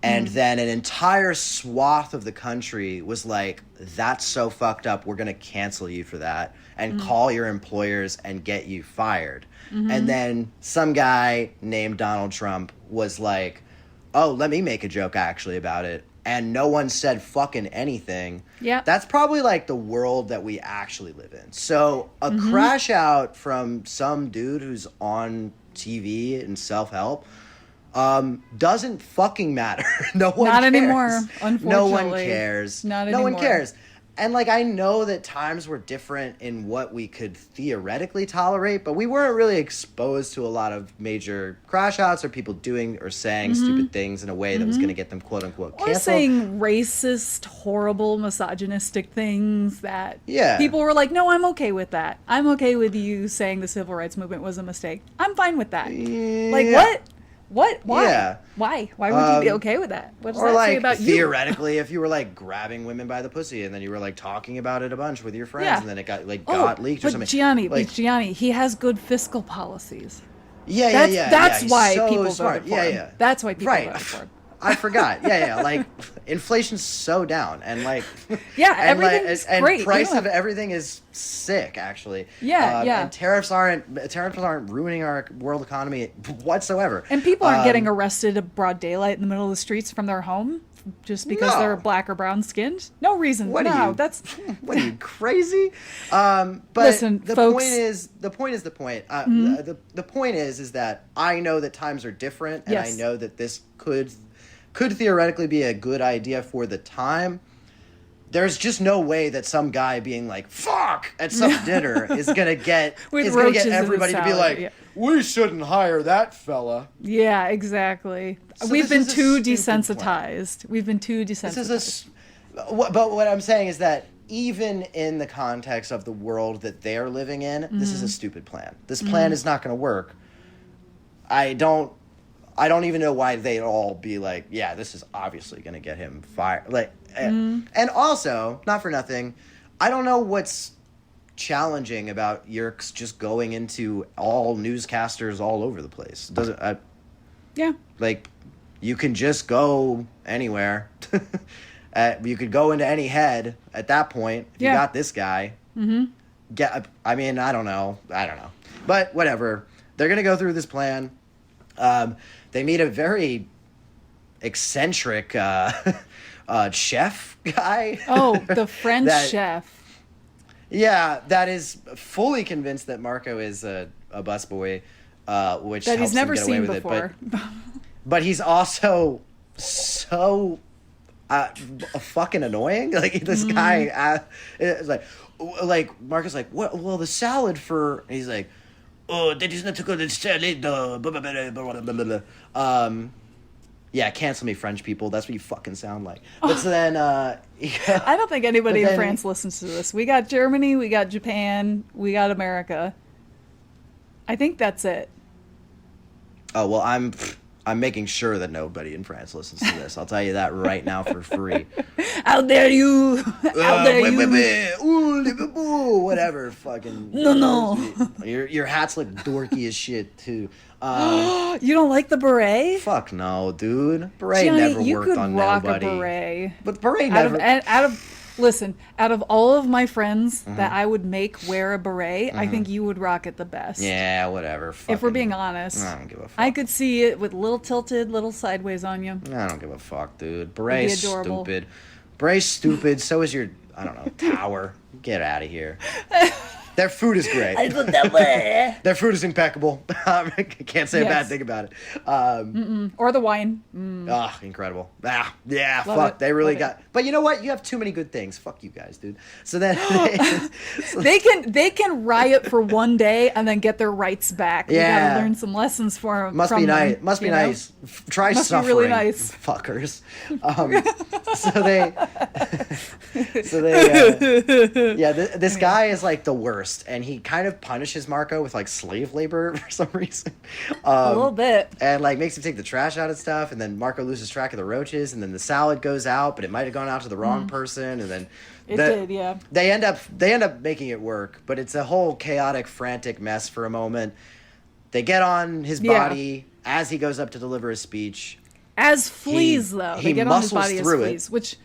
and then an entire swath of the country was like, that's so fucked up, we're going to cancel you for that and call your employers and get you fired. And then some guy named Donald Trump was like, oh, let me make a joke actually about it. And no one said fucking anything. Yeah. That's probably like the world that we actually live in. So a crash out from some dude who's on TV and self-help doesn't fucking matter. No one Not cares. Anymore, unfortunately. No one cares. Not no anymore. one cares. And like, I know that times were different in what we could theoretically tolerate, but we weren't really exposed to a lot of major crash outs or people doing or saying stupid things in a way that was going to get them quote unquote canceled. Or saying racist, horrible, misogynistic things that Yeah. people were like, no, I'm okay with that. I'm okay with you saying the civil rights movement was a mistake. I'm fine with that. Yeah. Like, what? What? Why? Yeah. Why? Why would you be okay with that? What does Or that like say about you? theoretically, if you were like grabbing women by the pussy and then you were like talking about it a bunch with your friends and then it got leaked or something. Gianni, he has good fiscal policies. Yeah. That's He's why so people smart. voted for him. Yeah. That's why people Right. voted for him. I forgot. Yeah. Like, inflation's so down, and like, Yeah, and everything's great. And price of everything is sick, actually. Yeah. And tariffs aren't ruining our world economy whatsoever. And people aren't getting arrested at broad daylight in the middle of the streets from their home just because they're black or brown skinned. No reason. What are you crazy? But listen, the folks, point is the point. The point is that I know that times are different, and I know that this could theoretically be a good idea for the time. there's just no way that some guy being like "fuck" at some dinner is gonna get everybody to be like, "We shouldn't hire that fella." Yeah, exactly. So We've been too desensitized. desensitized. We've been too desensitized. But what I'm saying is that even in the context of the world that they're living in, this is a stupid plan. This plan is not going to work. I don't even know why they'd all be like, yeah, this is obviously going to get him fired. Like, and also, not for nothing, I don't know what's challenging about Yerkes just going into all newscasters all over the place. Yeah. Like, you can just go anywhere. You could go into any head at that point. If you got this guy. I mean, I don't know. But whatever. They're going to go through this plan. They meet a very eccentric chef guy. Oh, the French chef. Yeah, that is fully convinced that Marco is a busboy, which that helps he's never him get away seen with before. it. But he's also so fucking annoying. Like, this guy is like Marco's like, well, the salad for... And he's like, oh, that is not a good salad. Yeah, cancel me, French people. That's what you fucking sound like. But so then... I don't think anybody in France listens to this. We got Germany, we got Japan, we got America. I think that's it. Oh, well, I'm making sure that nobody in France listens to this. I'll tell you that right now for free. How dare you! How dare you! Ooh, Liverpool, whatever. Fucking no. Your hat's like dorky as shit too. You don't like the beret? Fuck no, dude. Beret Gianni, never you worked could on rock nobody. a beret. But beret never. Listen, out of all of my friends that I would make wear a beret, I think you would rock it the best. Yeah, whatever. If we're being honest. I don't give a fuck. I could see it with little tilted, little sideways on you. I don't give a fuck, dude. Beret's stupid. Beret's stupid. So is your, I don't know, tower. Get out of here. Their food is great. Their food is impeccable. I can't say a bad thing about it. Or the wine. Incredible. Yeah, Love fuck. it. They really Love got... But you know what? You have too many good things. Fuck you guys, dude. So then... They can riot for one day and then get their rights back. We gotta learn some lessons for them. Must be nice. Must be nice. Try suffering. Be really nice. Fuckers. This guy is like the worst, and he kind of punishes Marco with like slave labor for some reason. A little bit. And like makes him take the trash out and stuff, and then Marco loses track of the roaches, and then the salad goes out, but it might have gone out to the wrong person, and then it did, yeah. They end up making it work, but it's a whole chaotic, frantic mess for a moment. They get on his body as he goes up to deliver his speech. As fleas, though. They get on his body as fleas, which...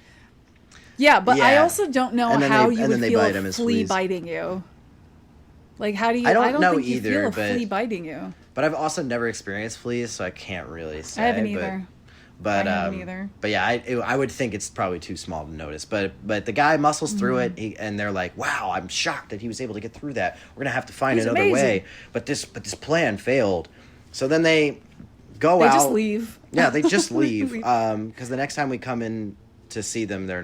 Yeah, but I also don't know how you would feel a flea biting you. Like, how do you... I don't know think you either, feel a flea biting you. But I've also never experienced fleas, so I can't really say. I haven't either. But I haven't either. But yeah, I would think it's probably too small to notice. But the guy muscles through it, and they're like, "Wow, I'm shocked that he was able to get through that. We're gonna have to find another way." But this plan failed. So then they go out. They just leave. Yeah, they just leave. Because the next time we come in to see them, they're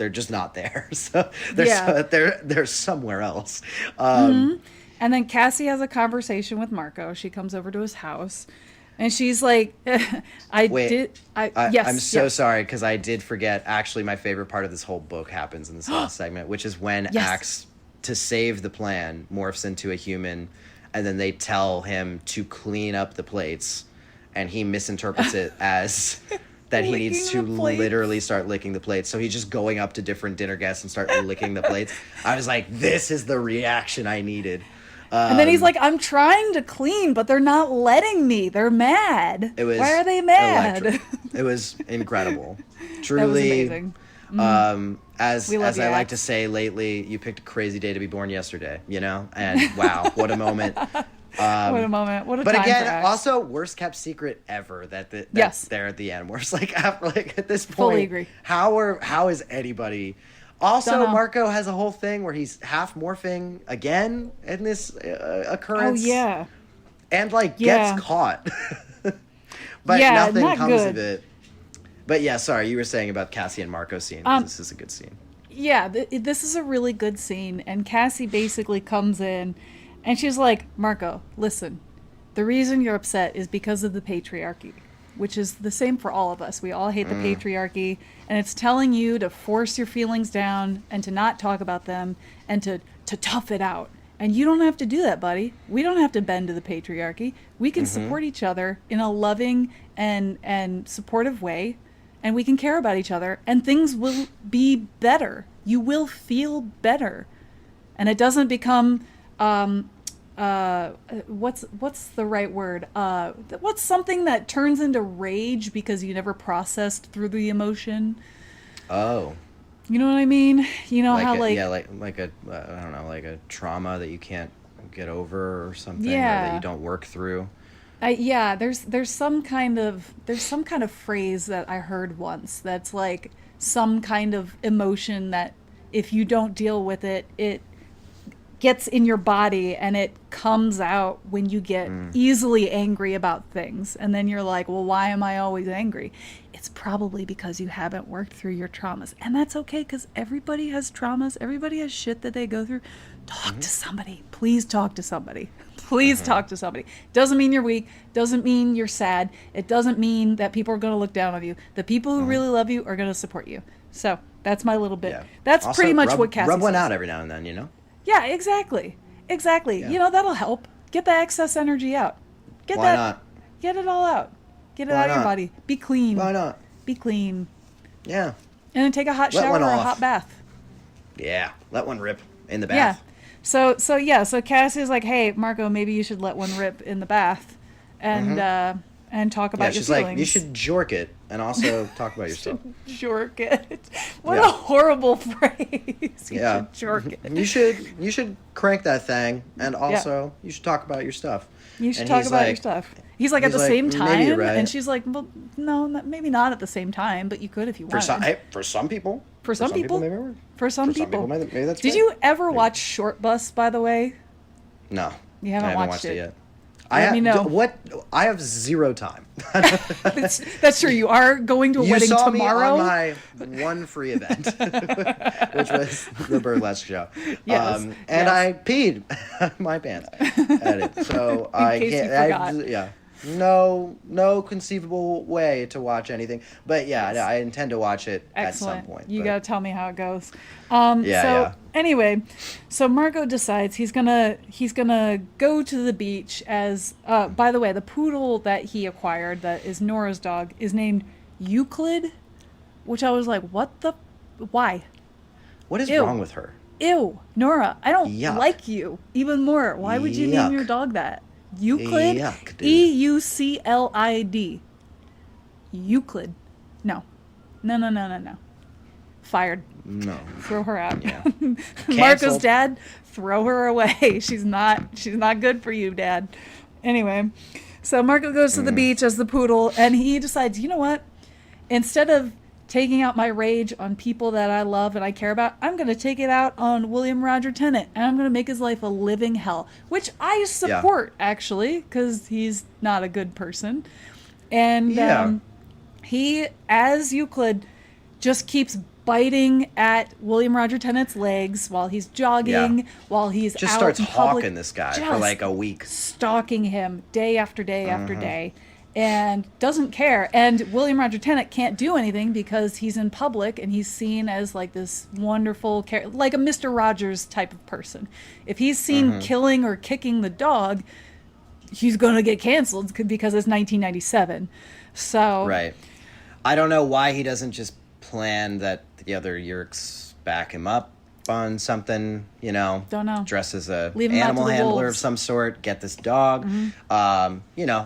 just not there. So they're somewhere else. And then Cassie has a conversation with Marco. She comes over to his house, and she's like, I'm so sorry, because I did forget. Actually, my favorite part of this whole book happens in this last segment, which is when Axe, to save the plan, morphs into a human, and then they tell him to clean up the plates, and he misinterprets it as... that he needs to literally start licking the plates. So he's just going up to different dinner guests and start licking the plates. I was like, this is the reaction I needed. And then he's like, I'm trying to clean, but they're not letting me. They're mad. Why are they mad? Electric. It was incredible. Truly. That was amazing. As I like to say lately, you picked a crazy day to be born yesterday, you know? And wow, what a moment. What a moment. What a but time again, for Axe. also worst kept secret ever that's there at the end. Where it's like, at this point, fully agree. How is anybody? Also, Marco has a whole thing where he's half morphing again in this occurrence. Oh yeah, and gets caught, but nothing comes of it. But yeah, sorry, you were saying about Cassie and Marco scene. This is a good scene. yeah, this is a really good scene. And Cassie basically comes in and she's like, Marco, listen, the reason you're upset is because of the patriarchy, which is the same for all of us. We all hate the patriarchy, and it's telling you to force your feelings down and to not talk about them and to tough it out. And you don't have to do that, buddy. We don't have to bend to the patriarchy. We can support each other in a loving and supportive way, and we can care about each other, and things will be better. You will feel better. And it doesn't become what's the right word? What's something that turns into rage because you never processed through the emotion? Oh. You know what I mean? You know how like a I don't know, like a trauma that you can't get over or something, or that you don't work through. Yeah, there's some kind of phrase that I heard once that's like some kind of emotion that if you don't deal with it, it gets in your body and it comes out when you get easily angry about things. And then you're like, well, why am I always angry? It's probably because you haven't worked through your traumas. And that's okay, because everybody has traumas. Everybody has shit that they go through. Talk to somebody. Please talk to somebody. Please talk to somebody. Doesn't mean you're weak. Doesn't mean you're sad. It doesn't mean that people are going to look down on you. The people who really love you are going to support you. So that's my little bit. Yeah. That's Also, pretty much what Cassie rub one says. out every now and then, you know? Yeah, exactly. Exactly. Yeah. You know, that'll help. Get the excess energy out. Get Why not? Get it all out. Get it Why out of your not? body. Be clean. Why not? Be clean. Yeah. And then take a hot Let shower one or a off. hot bath. Yeah. Let one rip in the Yeah. bath. So Cassie's like, hey, Marco, maybe you should let one rip in the bath and talk about Yeah, your she's feelings. like, you should jork it and also talk about yourself. Jerk it. What Yeah. a horrible phrase. You Yeah. should jerk it. You should crank that thing, and also you should talk about your stuff. You should And talk he's about your like- stuff. He's like, at he's the like, same "Maybe time, you're right." and she's like, well, no, maybe not at the same time, but you could if you For wanted. some, for some people. For some people, maybe it works. for some people. Maybe that's Did right. you ever watch Short Bus, by the way? No. You haven't I haven't watched watched it it. yet. Let me know. What? I have zero time. That's true. You are going to a You wedding saw tomorrow. me on my one free event, which was the burlesque show. Yes, And yes. I peed my pants at it, so I case you can't. forgot. Yeah, no conceivable way to watch anything. But yeah, I intend to watch it Excellent. at some point. You but- got to tell me how it goes. Yeah. Anyway, so Marco decides he's gonna go to the beach as. By the way, the poodle that he acquired, that is Nora's dog, is named Euclid, which I was like, what the, why? What is Ew. wrong with her? Ew, Nora, I don't Yuck. like you even more. Why would you name Yuck. your dog that? Euclid? Yuck, dude. Euclid. Euclid. No. Fired. No. Throw her out. Yeah. Marco's Canceled. dad, throw her away. She's not good for you, Dad. Anyway, so Marco goes to the beach as the poodle, and he decides, you know what? Instead of taking out my rage on people that I love and I care about, I'm going to take it out on William Roger Tennant, and I'm going to make his life a living hell, which I support, actually, because he's not a good person. And Yeah. he, as Euclid, just keeps biting at William Roger Tennant's legs while he's jogging, Yeah. while he's Just out starts in public, hawking this guy for just like a week. stalking him day after day after day, and doesn't care. And William Roger Tennant can't do anything because he's in public and he's seen as like this wonderful, like a Mr. Rogers type of person. If he's seen killing or kicking the dog, he's going to get canceled because it's 1997. So Right. I don't know why he doesn't just plan that the other Yerks back him up on something, Don't know. dress as a Leave him out to animal the handler wolves. of some sort, get this dog,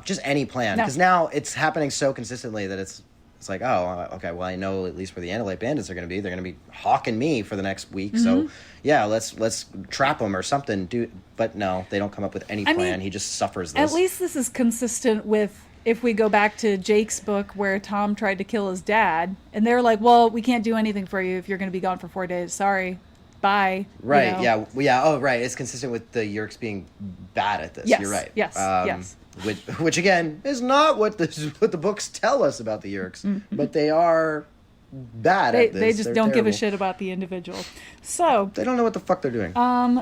just any plan. No. Because now it's happening so consistently that it's like, oh, okay, well, I know at least where the Antelope Bandits are going to be. They're going to be hawking me for the next week. So, yeah, let's trap them or something. But no, they don't come up with any plan. mean, he just suffers this. At least this is consistent with, if we go back to Jake's book where Tom tried to kill his dad, and they're like, well, we can't do anything for you if you're going to be gone for 4 days. Sorry. Bye. Right, yeah. Oh, right. It's consistent with the Yerks being bad at this. Yes, You're right. yes, yes. Which again, is not what the books tell us about the Yerks. But they are bad They at this. they just They're don't give a terrible. shit about the individual. So They don't know what the fuck they're doing.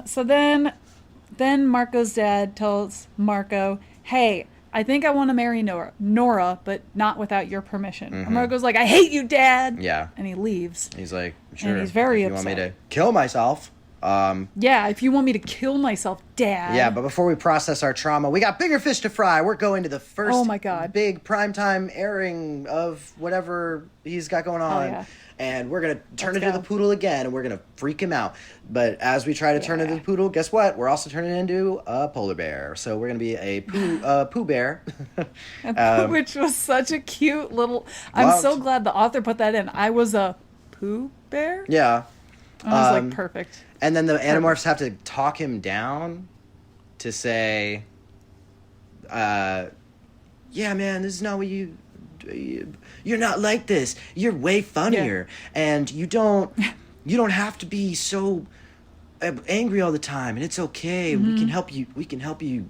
so then Marco's dad tells Marco, "Hey, I think I want to marry Nora, but not without your permission." And Marco's like, "I hate you, Dad." Yeah. And he leaves. He's like, sure. he's very if you want me upset. to kill myself. Yeah, if you want me to kill myself, Dad. Yeah, but before we process our trauma, we got bigger fish to fry. We're going to the first Oh my God. big primetime airing of whatever he's got going on. yeah. And we're going to turn Let's into go. the Poodle again, and we're going to freak him out. But as we try to turn into the Poodle, guess what? We're also turning into a polar bear. So we're going to be a poo bear. Which was such a cute little... I'm so glad the author put that in. I was a Pooh Bear? Yeah. I was like, perfect. And then the Animorphs have to talk him down to say, yeah, man, this is not what you're not like this. You're way funnier. And you don't have to be so angry all the time. And it's okay. We can help you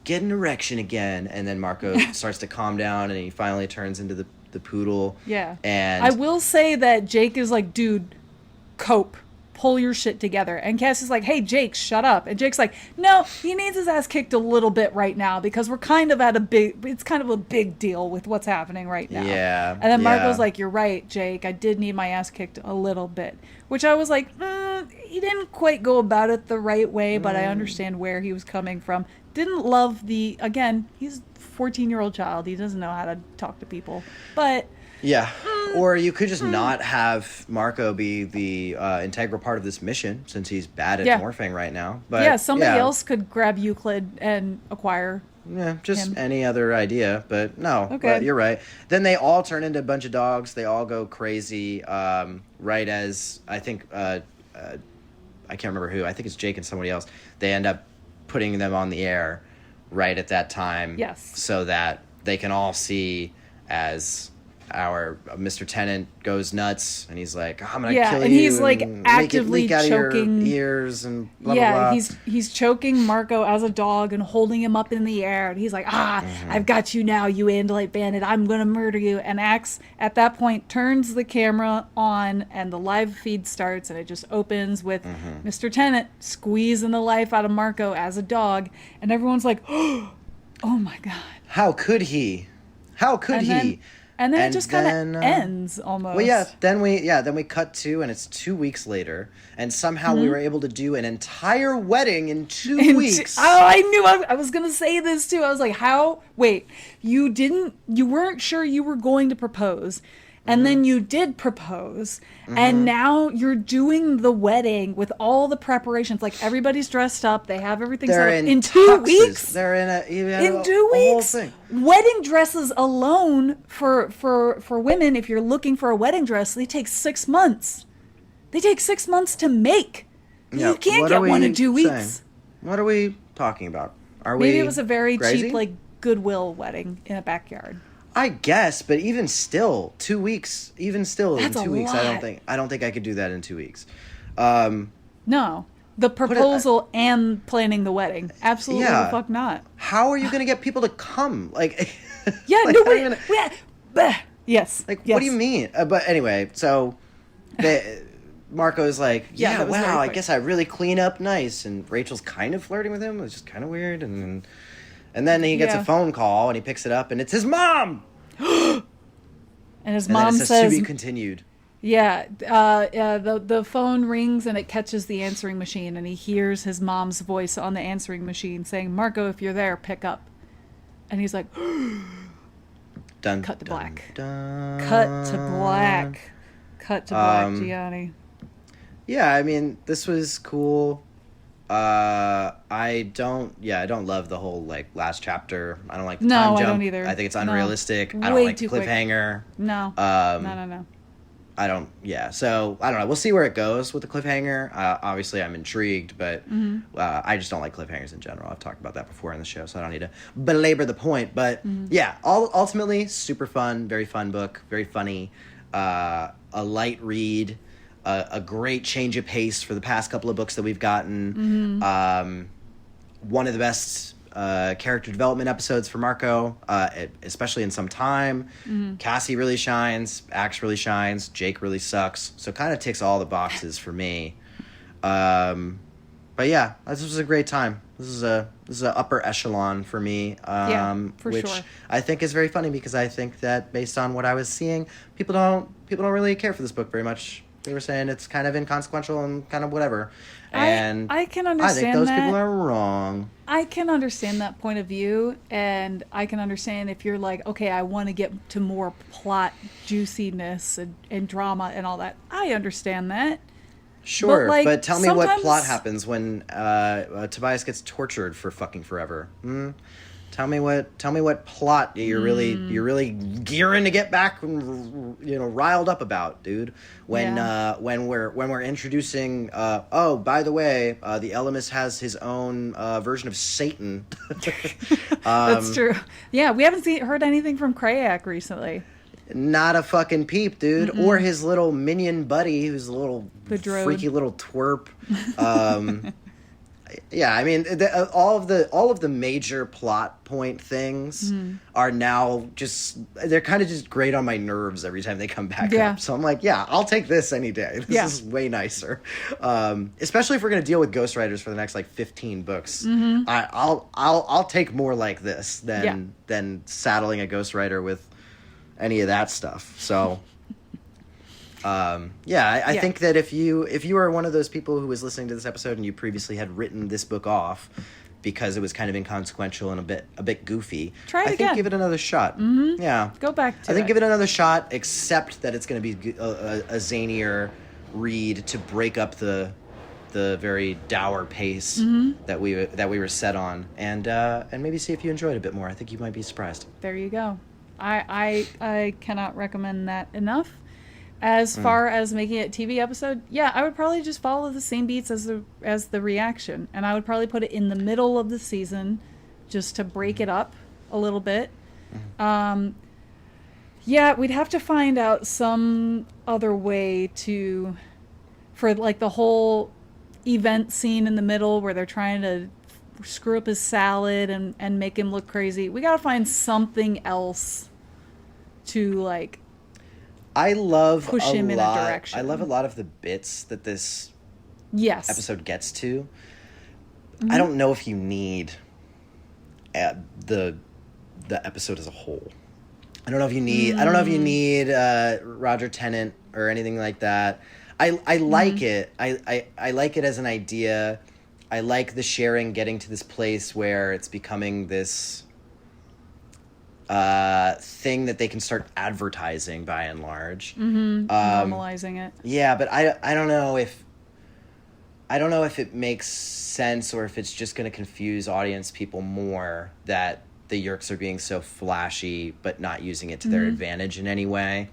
get an erection again. And then Marco starts to calm down, and he finally turns into the Poodle. Yeah. And I will say that Jake is like, dude, cope. Pull your shit together. And Cassie's like, hey, Jake, shut up. And Jake's like, no, he needs his ass kicked a little bit right now because we're kind of it's kind of a big deal with what's happening right now. Yeah. And then Marco's yeah. like, you're right, Jake. I did need my ass kicked a little bit. Which I was like, he didn't quite go about it the right way, but I understand where he was coming from. Didn't love again, he's a 14-year-old child. He doesn't know how to talk to people. But... Yeah, or you could just not have Marco be the integral part of this mission, since he's bad at morphing right now. But yeah, somebody else could grab Euclid and acquire. Yeah, just him. any other idea, but no. Okay. But you're right. Then they all turn into a bunch of dogs. They all go crazy. Right as I think I can't remember who. I think it's Jake and somebody else. They end up putting them on the air right at that time. Yes. So that they can all see as our Mr. Tennant goes nuts, and he's like, I'm gonna kill you. And he's like and actively make it leak out choking of your ears and blah blah blah. he's choking Marco as a dog and holding him up in the air, and he's like, I've got you now, you Andalite bandit, I'm gonna murder you. And Axe at that point turns the camera on, and the live feed starts, and it just opens with Mr. Tennant squeezing the life out of Marco as a dog, and everyone's like, oh my God, how could he and then it just kind of ends almost. Well, yeah. Then we cut to, and it's 2 weeks later, and somehow we were able to do an entire wedding in 2 weeks. I knew I was gonna say this too. I was like, how? Wait, you weren't sure you were going to propose, and then you did propose, and now you're doing the wedding with all the preparations. Like everybody's dressed up, they have everything They're set up. in 2 tuxes. weeks. They're In 2 whole weeks, thing. wedding dresses alone for women, if you're looking for a wedding dress, they take 6 months. They take 6 months to make. Yeah, You can't what get are we 1 to 2 weeks. saying? What are we talking about? Maybe it was a very crazy? cheap, like Goodwill wedding in a backyard. I guess, but even still, 2 weeks. Even still, That's in a 2 weeks, lot. I don't think I could do that in 2 weeks. No, the proposal and planning the wedding. Absolutely, Yeah. the fuck not. How are you going to get people to come? Like, Yeah, like, no, how are you gonna- yes. Like, yes. what do you mean? But anyway, so Marco's like, Yeah, yeah, that was very wow, I quick. guess I really clean up nice. And Rachel's kind of flirting with him. It's just kind of weird. And then he gets Yeah. a phone call, and he picks it up, and it's his mom. And his And then mom it says, says, to be continued. yeah, the phone rings and it catches the answering machine, and he hears his mom's voice on the answering machine saying, Marco, if you're there, pick up. And he's like, Dun, cut to dun, black. dun. Cut to black. Cut to black, Gianni. Yeah, I mean, this was cool. I don't love the whole like last chapter. I don't like the time jump. I don't either. I think it's No. unrealistic. I don't Way like the too quick. cliffhanger. No. Um, No. I don't. Yeah, so I don't know. We'll see where it goes with the cliffhanger. Obviously, I'm intrigued, but I just don't like cliffhangers in general. I've talked about that before in the show, so I don't need to belabor the point. But yeah, ultimately, super fun, very fun book, very funny, a light read. A great change of pace for the past couple of books that we've gotten. One of the best character development episodes for Marco, especially in some time. Cassie really shines. Axe really shines. Jake really sucks. So it kind of ticks all the boxes for me. But yeah, this was a great time. This is a upper echelon for me. Which sure. I think is very funny because I think that based on what I was seeing, people don't really care for this book very much. They were saying it's kind of inconsequential and kind of whatever. And I can understand I think those that. people are wrong. I can understand that point of view, and I can understand if you're like, okay, I want to get to more plot juiciness and drama and all that. I understand that. Sure, But, like, but tell me what sometimes- plot happens when Tobias gets tortured for fucking forever. Tell me what plot you're really gearing to get back, riled up about, dude. When we're introducing, by the way, the Elemis has his own version of Satan. That's true. Yeah, we haven't heard anything from Krayak recently. Not a fucking peep, dude. Or his little minion buddy, who's a little drone. freaky little twerp. Yeah, I mean, all of the major plot point things are now they're kind of just great on my nerves every time they come back up. So I'm like, yeah, I'll take this any day. This is way nicer. Especially if we're gonna deal with ghostwriters for the next like 15 books. I'll take more like this than saddling a ghostwriter with any of that stuff. So I think that if you are one of those people who was listening to this episode and you previously had written this book off because it was kind of inconsequential and a bit goofy, try it I again. think give it another shot. Yeah, Go back to I think it. give it another shot, except that it's going to be a zanier read to break up the very dour pace that we were set on, and maybe see if you enjoyed it a bit more. I think you might be surprised. There you go. I cannot recommend that enough. As far as making it a TV episode, I would probably just follow the same beats as the reaction, and I would probably put it in the middle of the season, just to break it up a little bit. We'd have to find out some other way for like the whole event scene in the middle where they're trying to screw up his salad and make him look crazy. We gotta find something else to like. I love push him in a direction. I love a lot of the bits that this episode gets to. I don't know if you need the episode as a whole. I don't know if you need Roger Tennant or anything like that. I like it. I like it as an idea. I like the sharing getting to this place where it's becoming this thing that they can start advertising by and large. Normalizing it. Yeah, but I don't know if it makes sense or if it's just going to confuse audience people more that the Yeerks are being so flashy but not using it to their advantage in any way.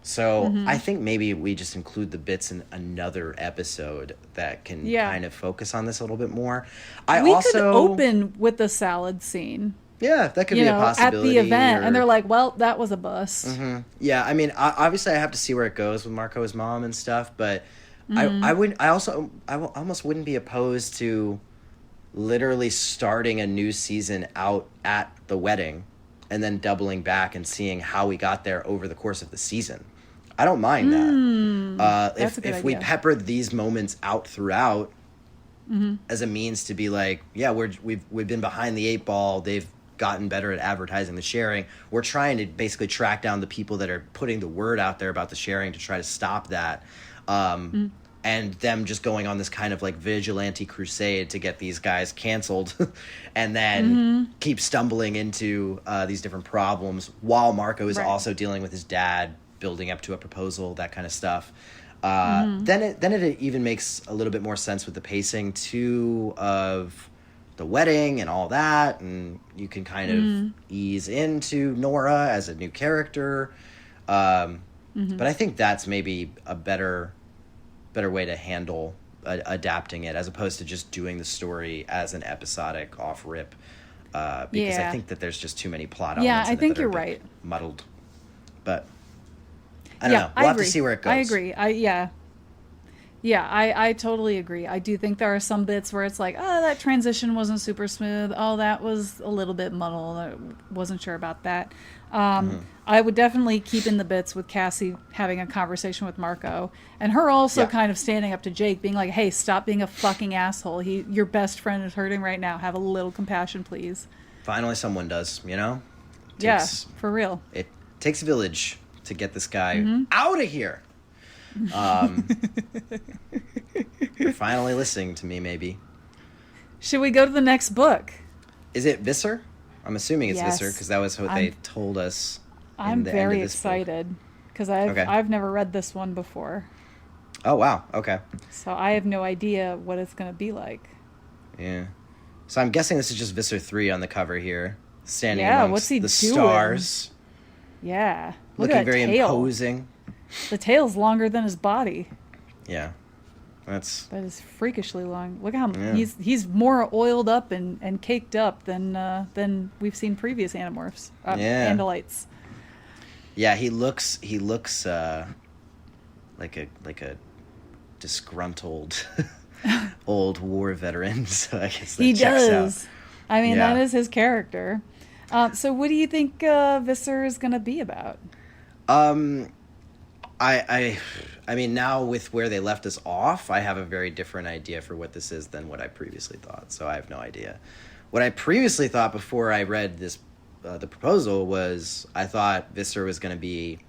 So I think maybe we just include the bits in another episode that can kind of focus on this a little bit more. We could open with the salad scene. Yeah, that could be a possibility. At the event, and they're like, well, that was a bust. Yeah, I mean, obviously I have to see where it goes with Marco's mom and stuff, but I almost wouldn't be opposed to literally starting a new season out at the wedding and then doubling back and seeing how we got there over the course of the season. I don't mind that. If we peppered these moments out throughout as a means to be like, yeah, we've been behind the 8 ball, they've gotten better at advertising the sharing. We're trying to basically track down the people that are putting the word out there about the sharing to try to stop that. And them just going on this kind of like vigilante crusade to get these guys canceled and then keep stumbling into these different problems while Marco is also dealing with his dad, building up to a proposal, that kind of stuff. Then it even makes a little bit more sense with the pacing too of the wedding and all that, and you can kind of ease into Nora as a new character. But I think that's maybe a better way to handle adapting it as opposed to just doing the story as an episodic off rip. Because I think that there's just too many plot elements. Yeah, I think you're right. Muddled. But I don't know. We'll have to see where it goes. I agree. Yeah, I totally agree. I do think there are some bits where it's like, oh, that transition wasn't super smooth. Oh, that was a little bit muddled. I wasn't sure about that. Hmm. I would definitely keep in the bits with Cassie having a conversation with Marco, and her also Yeah. kind of standing up to Jake, being like, "Hey, stop being a fucking asshole. Your best friend is hurting right now. Have a little compassion, please." Finally, someone does. You know, Yeah, takes for real. it takes a village to get this guy out of here. Um, they're finally listening to me. Maybe Should we go to the next book? is it Visser? I'm assuming it's Visser Yes. because that was what they told us in I'm the end of very this book. excited because Okay. I've never read this one before. Oh wow. Okay. So I have no idea what it's going to be like. Yeah. So I'm guessing this is just Visser 3 on the cover here, standing Yeah, amongst what's he the doing? stars, Yeah. Look looking at that very tail. imposing. The tail's longer than his body. Yeah. That's That is freakishly long. Look how Yeah. he's more oiled up and caked up than we've seen previous Animorphs. Yeah. Andalites. Yeah, he looks like a disgruntled old war veteran. So I guess that He checks does. out. I mean, Yeah. that is his character. So what do you think Visser is going to be about? Um, I mean, now with where they left us off, I have a very different idea for what this is than what I previously thought. So I have no idea. What I previously thought before I read this, the proposal was I thought Visser was going to be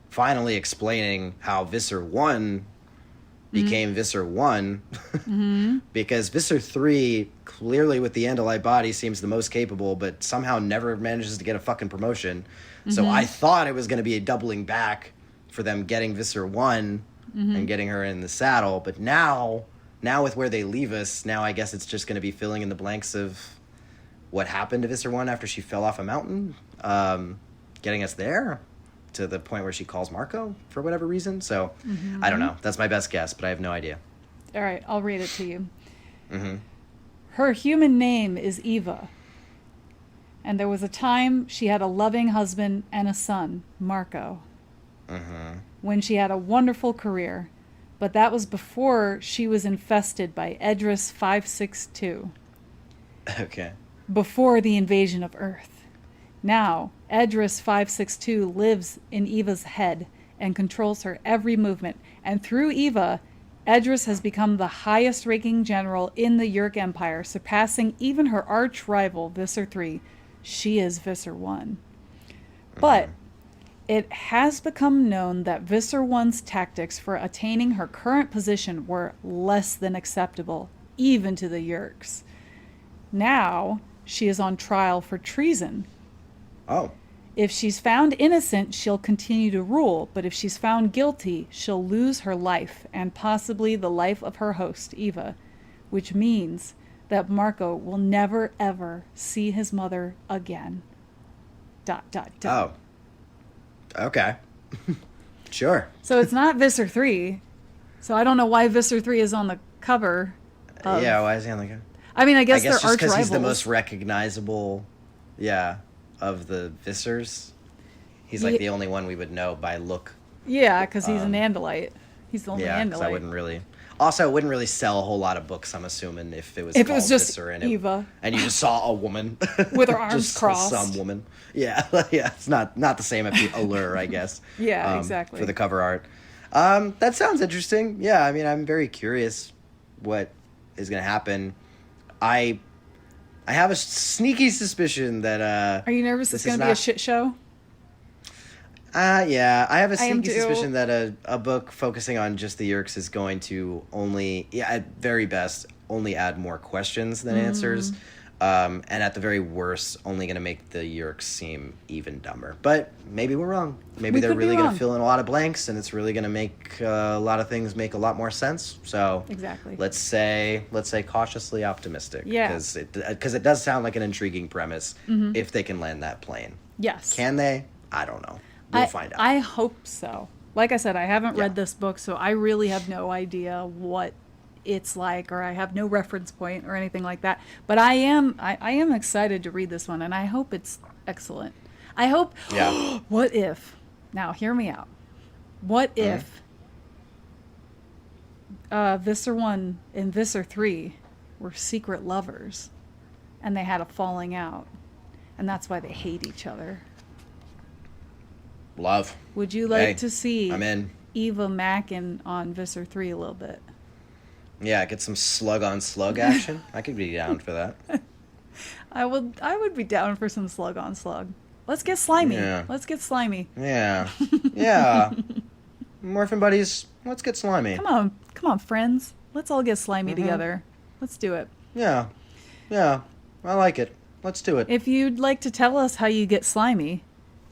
finally explaining how Visser 1 became Visser 1 because Visser 3 clearly with the Andalite body seems the most capable but somehow never manages to get a fucking promotion. So I thought it was going to be a doubling back for them getting Visser 1 and getting her in the saddle, but now with where they leave us, now I guess it's just going to be filling in the blanks of what happened to Visser 1 after she fell off a mountain, getting us there to the point where she calls Marco for whatever reason. So I don't know. That's my best guess, but I have no idea. All right, I'll read it to you. Mm-hmm. Her human name is Eva. And there was a time she had a loving husband and a son, Marco, when she had a wonderful career. But that was before she was infested by Edris 562, Okay. before the invasion of Earth. Now, Edris 562 lives in Eva's head and controls her every movement. And through Eva, Edris has become the highest ranking general in the Yeerk Empire, surpassing even her arch rival, Visser 3. She is Visser 1. But it has become known that Visser 1's tactics for attaining her current position were less than acceptable, even to the Yeerks. Now, she is on trial for treason. Oh. If she's found innocent, she'll continue to rule, but if she's found guilty, she'll lose her life and possibly the life of her host, Eva, which means that Marco will never ever see his mother again. ... Oh. Okay. Sure. So it's not Visser 3. So I don't know why Visser 3 is on the cover. Yeah, why is he on the cover? I mean, I guess, I guess they're just arch because rivals. he's the most recognizable, of the Vissers. He's like Ye- the only one we would know by look. Yeah, because he's an Andalite. He's the only Yeah, because I Andalite. wouldn't really. Also, it wouldn't really sell a whole lot of books. I'm assuming if it was If it called was just Visser and Eva. and you just saw a woman With her arms just crossed. some woman. Yeah, yeah. It's not the same allure, I guess. Yeah, exactly. For the cover art. That sounds interesting. Yeah, I mean, I'm very curious what is going to happen. I have a sneaky suspicion that Are you nervous this it's going is to be a not- shit show? Yeah, I have a I am sneaky too. suspicion that a book focusing on just the Yeerks is going to only, at very best, only add more questions than answers. And at the very worst, only going to make the Yeerks seem even dumber. But maybe we're wrong. Maybe We they're could be really going wrong. to fill in a lot of blanks, and it's really going to make a lot of things make a lot more sense. So Exactly. let's say cautiously optimistic. Yeah. Because it does sound like an intriguing premise if they can land that plane. Yes. Can they? I don't know. We'll find out. I hope so. Like I said, I haven't Yeah. read this book, so I really have no idea what it's like, or I have no reference point or anything like that. But I am excited to read this one, and I hope it's excellent. I hope. Yeah. What if? Now, hear me out. What if Visser 1 and Visser 3 were secret lovers, and they had a falling out, and that's why they hate each other. Love. Would you like Hey, to see I'm in. Eva Mackin on Visser 3 a little bit? Yeah, get some slug on slug action. I could be down for that. I would be down for some slug on slug. Let's get slimy. Yeah. Let's get slimy. Yeah. Yeah. Morphin buddies, let's get slimy. Come on, friends. Let's all get slimy together. Let's do it. Yeah. Yeah. I like it. Let's do it. If you'd like to tell us how you get slimy,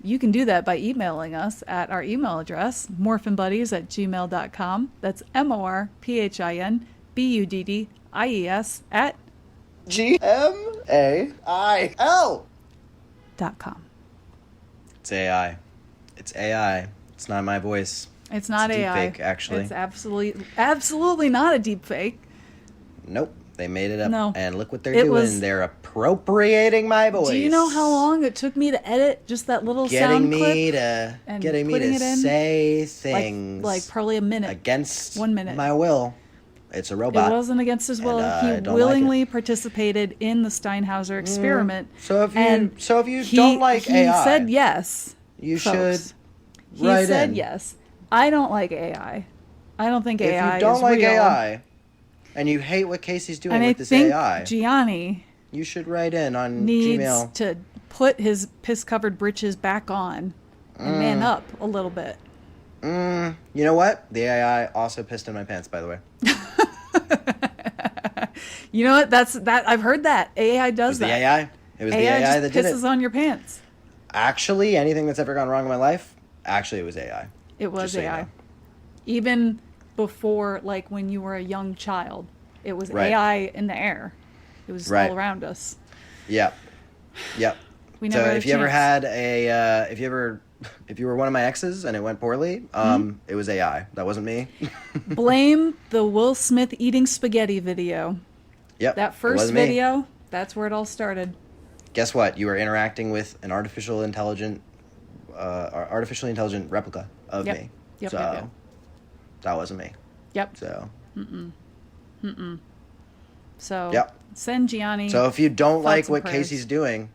you can do that by emailing us at our email address, morphinbuddies@gmail.com. That's MORPHINBUDDIES at GMAIL.com. It's AI. It's AI. It's not my voice. It's not It's a AI. deepfake, actually. It's absolutely not a deep fake. Nope. They made it up. No. And look what they're It doing. was- They're appropriating my voice. Do you know how long it took me to edit just that little sound clip? and Getting me putting to it in? say things Like probably a minute. against 1 minute. my will. It's a It robot. wasn't against his will. And, I He don't like willingly participated in the Steinhauser experiment. So if you and don't like he AI, said yes. you folks. should write He said in. yes. I don't like AI. I don't think If AI you don't is like real. AI and you hate what Casey's doing And I with this think AI, Gianni you should write in on needs Gmail. to put his piss-covered britches back on and man up a little bit. You know what? The AI also pissed in my pants, by the way. You know what? I've heard that. AI does The that. AI. It was the AI just that did pisses it. on your pants. Actually, anything that's ever gone wrong in my life, actually, it was AI. It was Just so you AI. know. Even before, like, when you were a young child, it was Right. AI in the air. It was Right. all around us. Yep. Yep. We So never had if a you ever chance. had if you were one of my exes and it went poorly, it was AI. That wasn't me. Blame the Will Smith eating spaghetti video. Yep. That it first wasn't me. video, that's where it all started. Guess what? You were interacting with an artificially intelligent replica of Yep. me. Yep, So yep, yep. that wasn't me. Yep. So So Yep. send Gianni. so if you don't like thoughts and what prayers. Casey's doing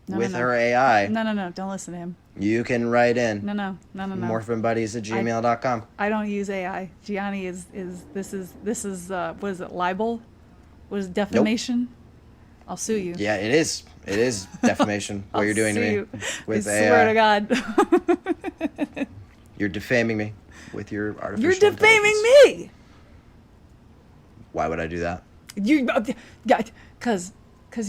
No, with no. her AI, No. Don't listen to him. you can write in. No. morphinbuddies@gmail.com. I don't use AI. Gianni is this is what is it, libel? What is it, defamation? I'll sue you. Yeah, it is. It is defamation what I'll you're doing to sue me you. with I AI. swear to God. You're defaming me with your artificial You're defaming intelligence. me. Why would I do that? You, because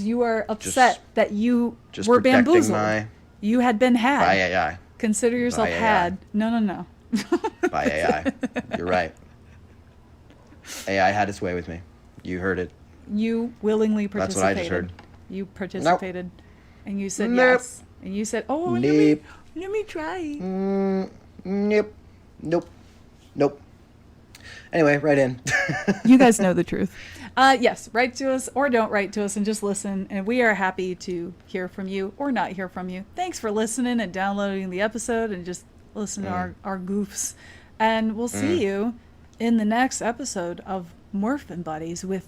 you are upset that you Just were protecting bamboozled. my You had been had. by AI. Consider yourself By AI. had. No. By AI. You're right. AI had its way with me. You heard it. You willingly That's participated. what I just heard. You participated, and you said Nope. yes, and you said, "Oh, Nope. let me try." Nope. Nope. Anyway, write in. You guys know the truth. Yes, write to us or don't write to us and just listen. And we are happy to hear from you or not hear from you. Thanks for listening and downloading the episode and just listening to our goofs. And we'll see you in the next episode of Morphin Buddies with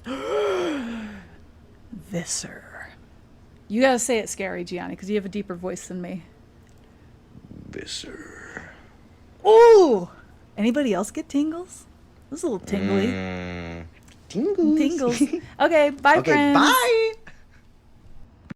Visser. You gotta say it scary, Gianni, because you have a deeper voice than me. Visser. Ooh! Anybody else get tingles? This is a little tingly. Tingles. Tingles. Okay, bye, Okay, friends. bye.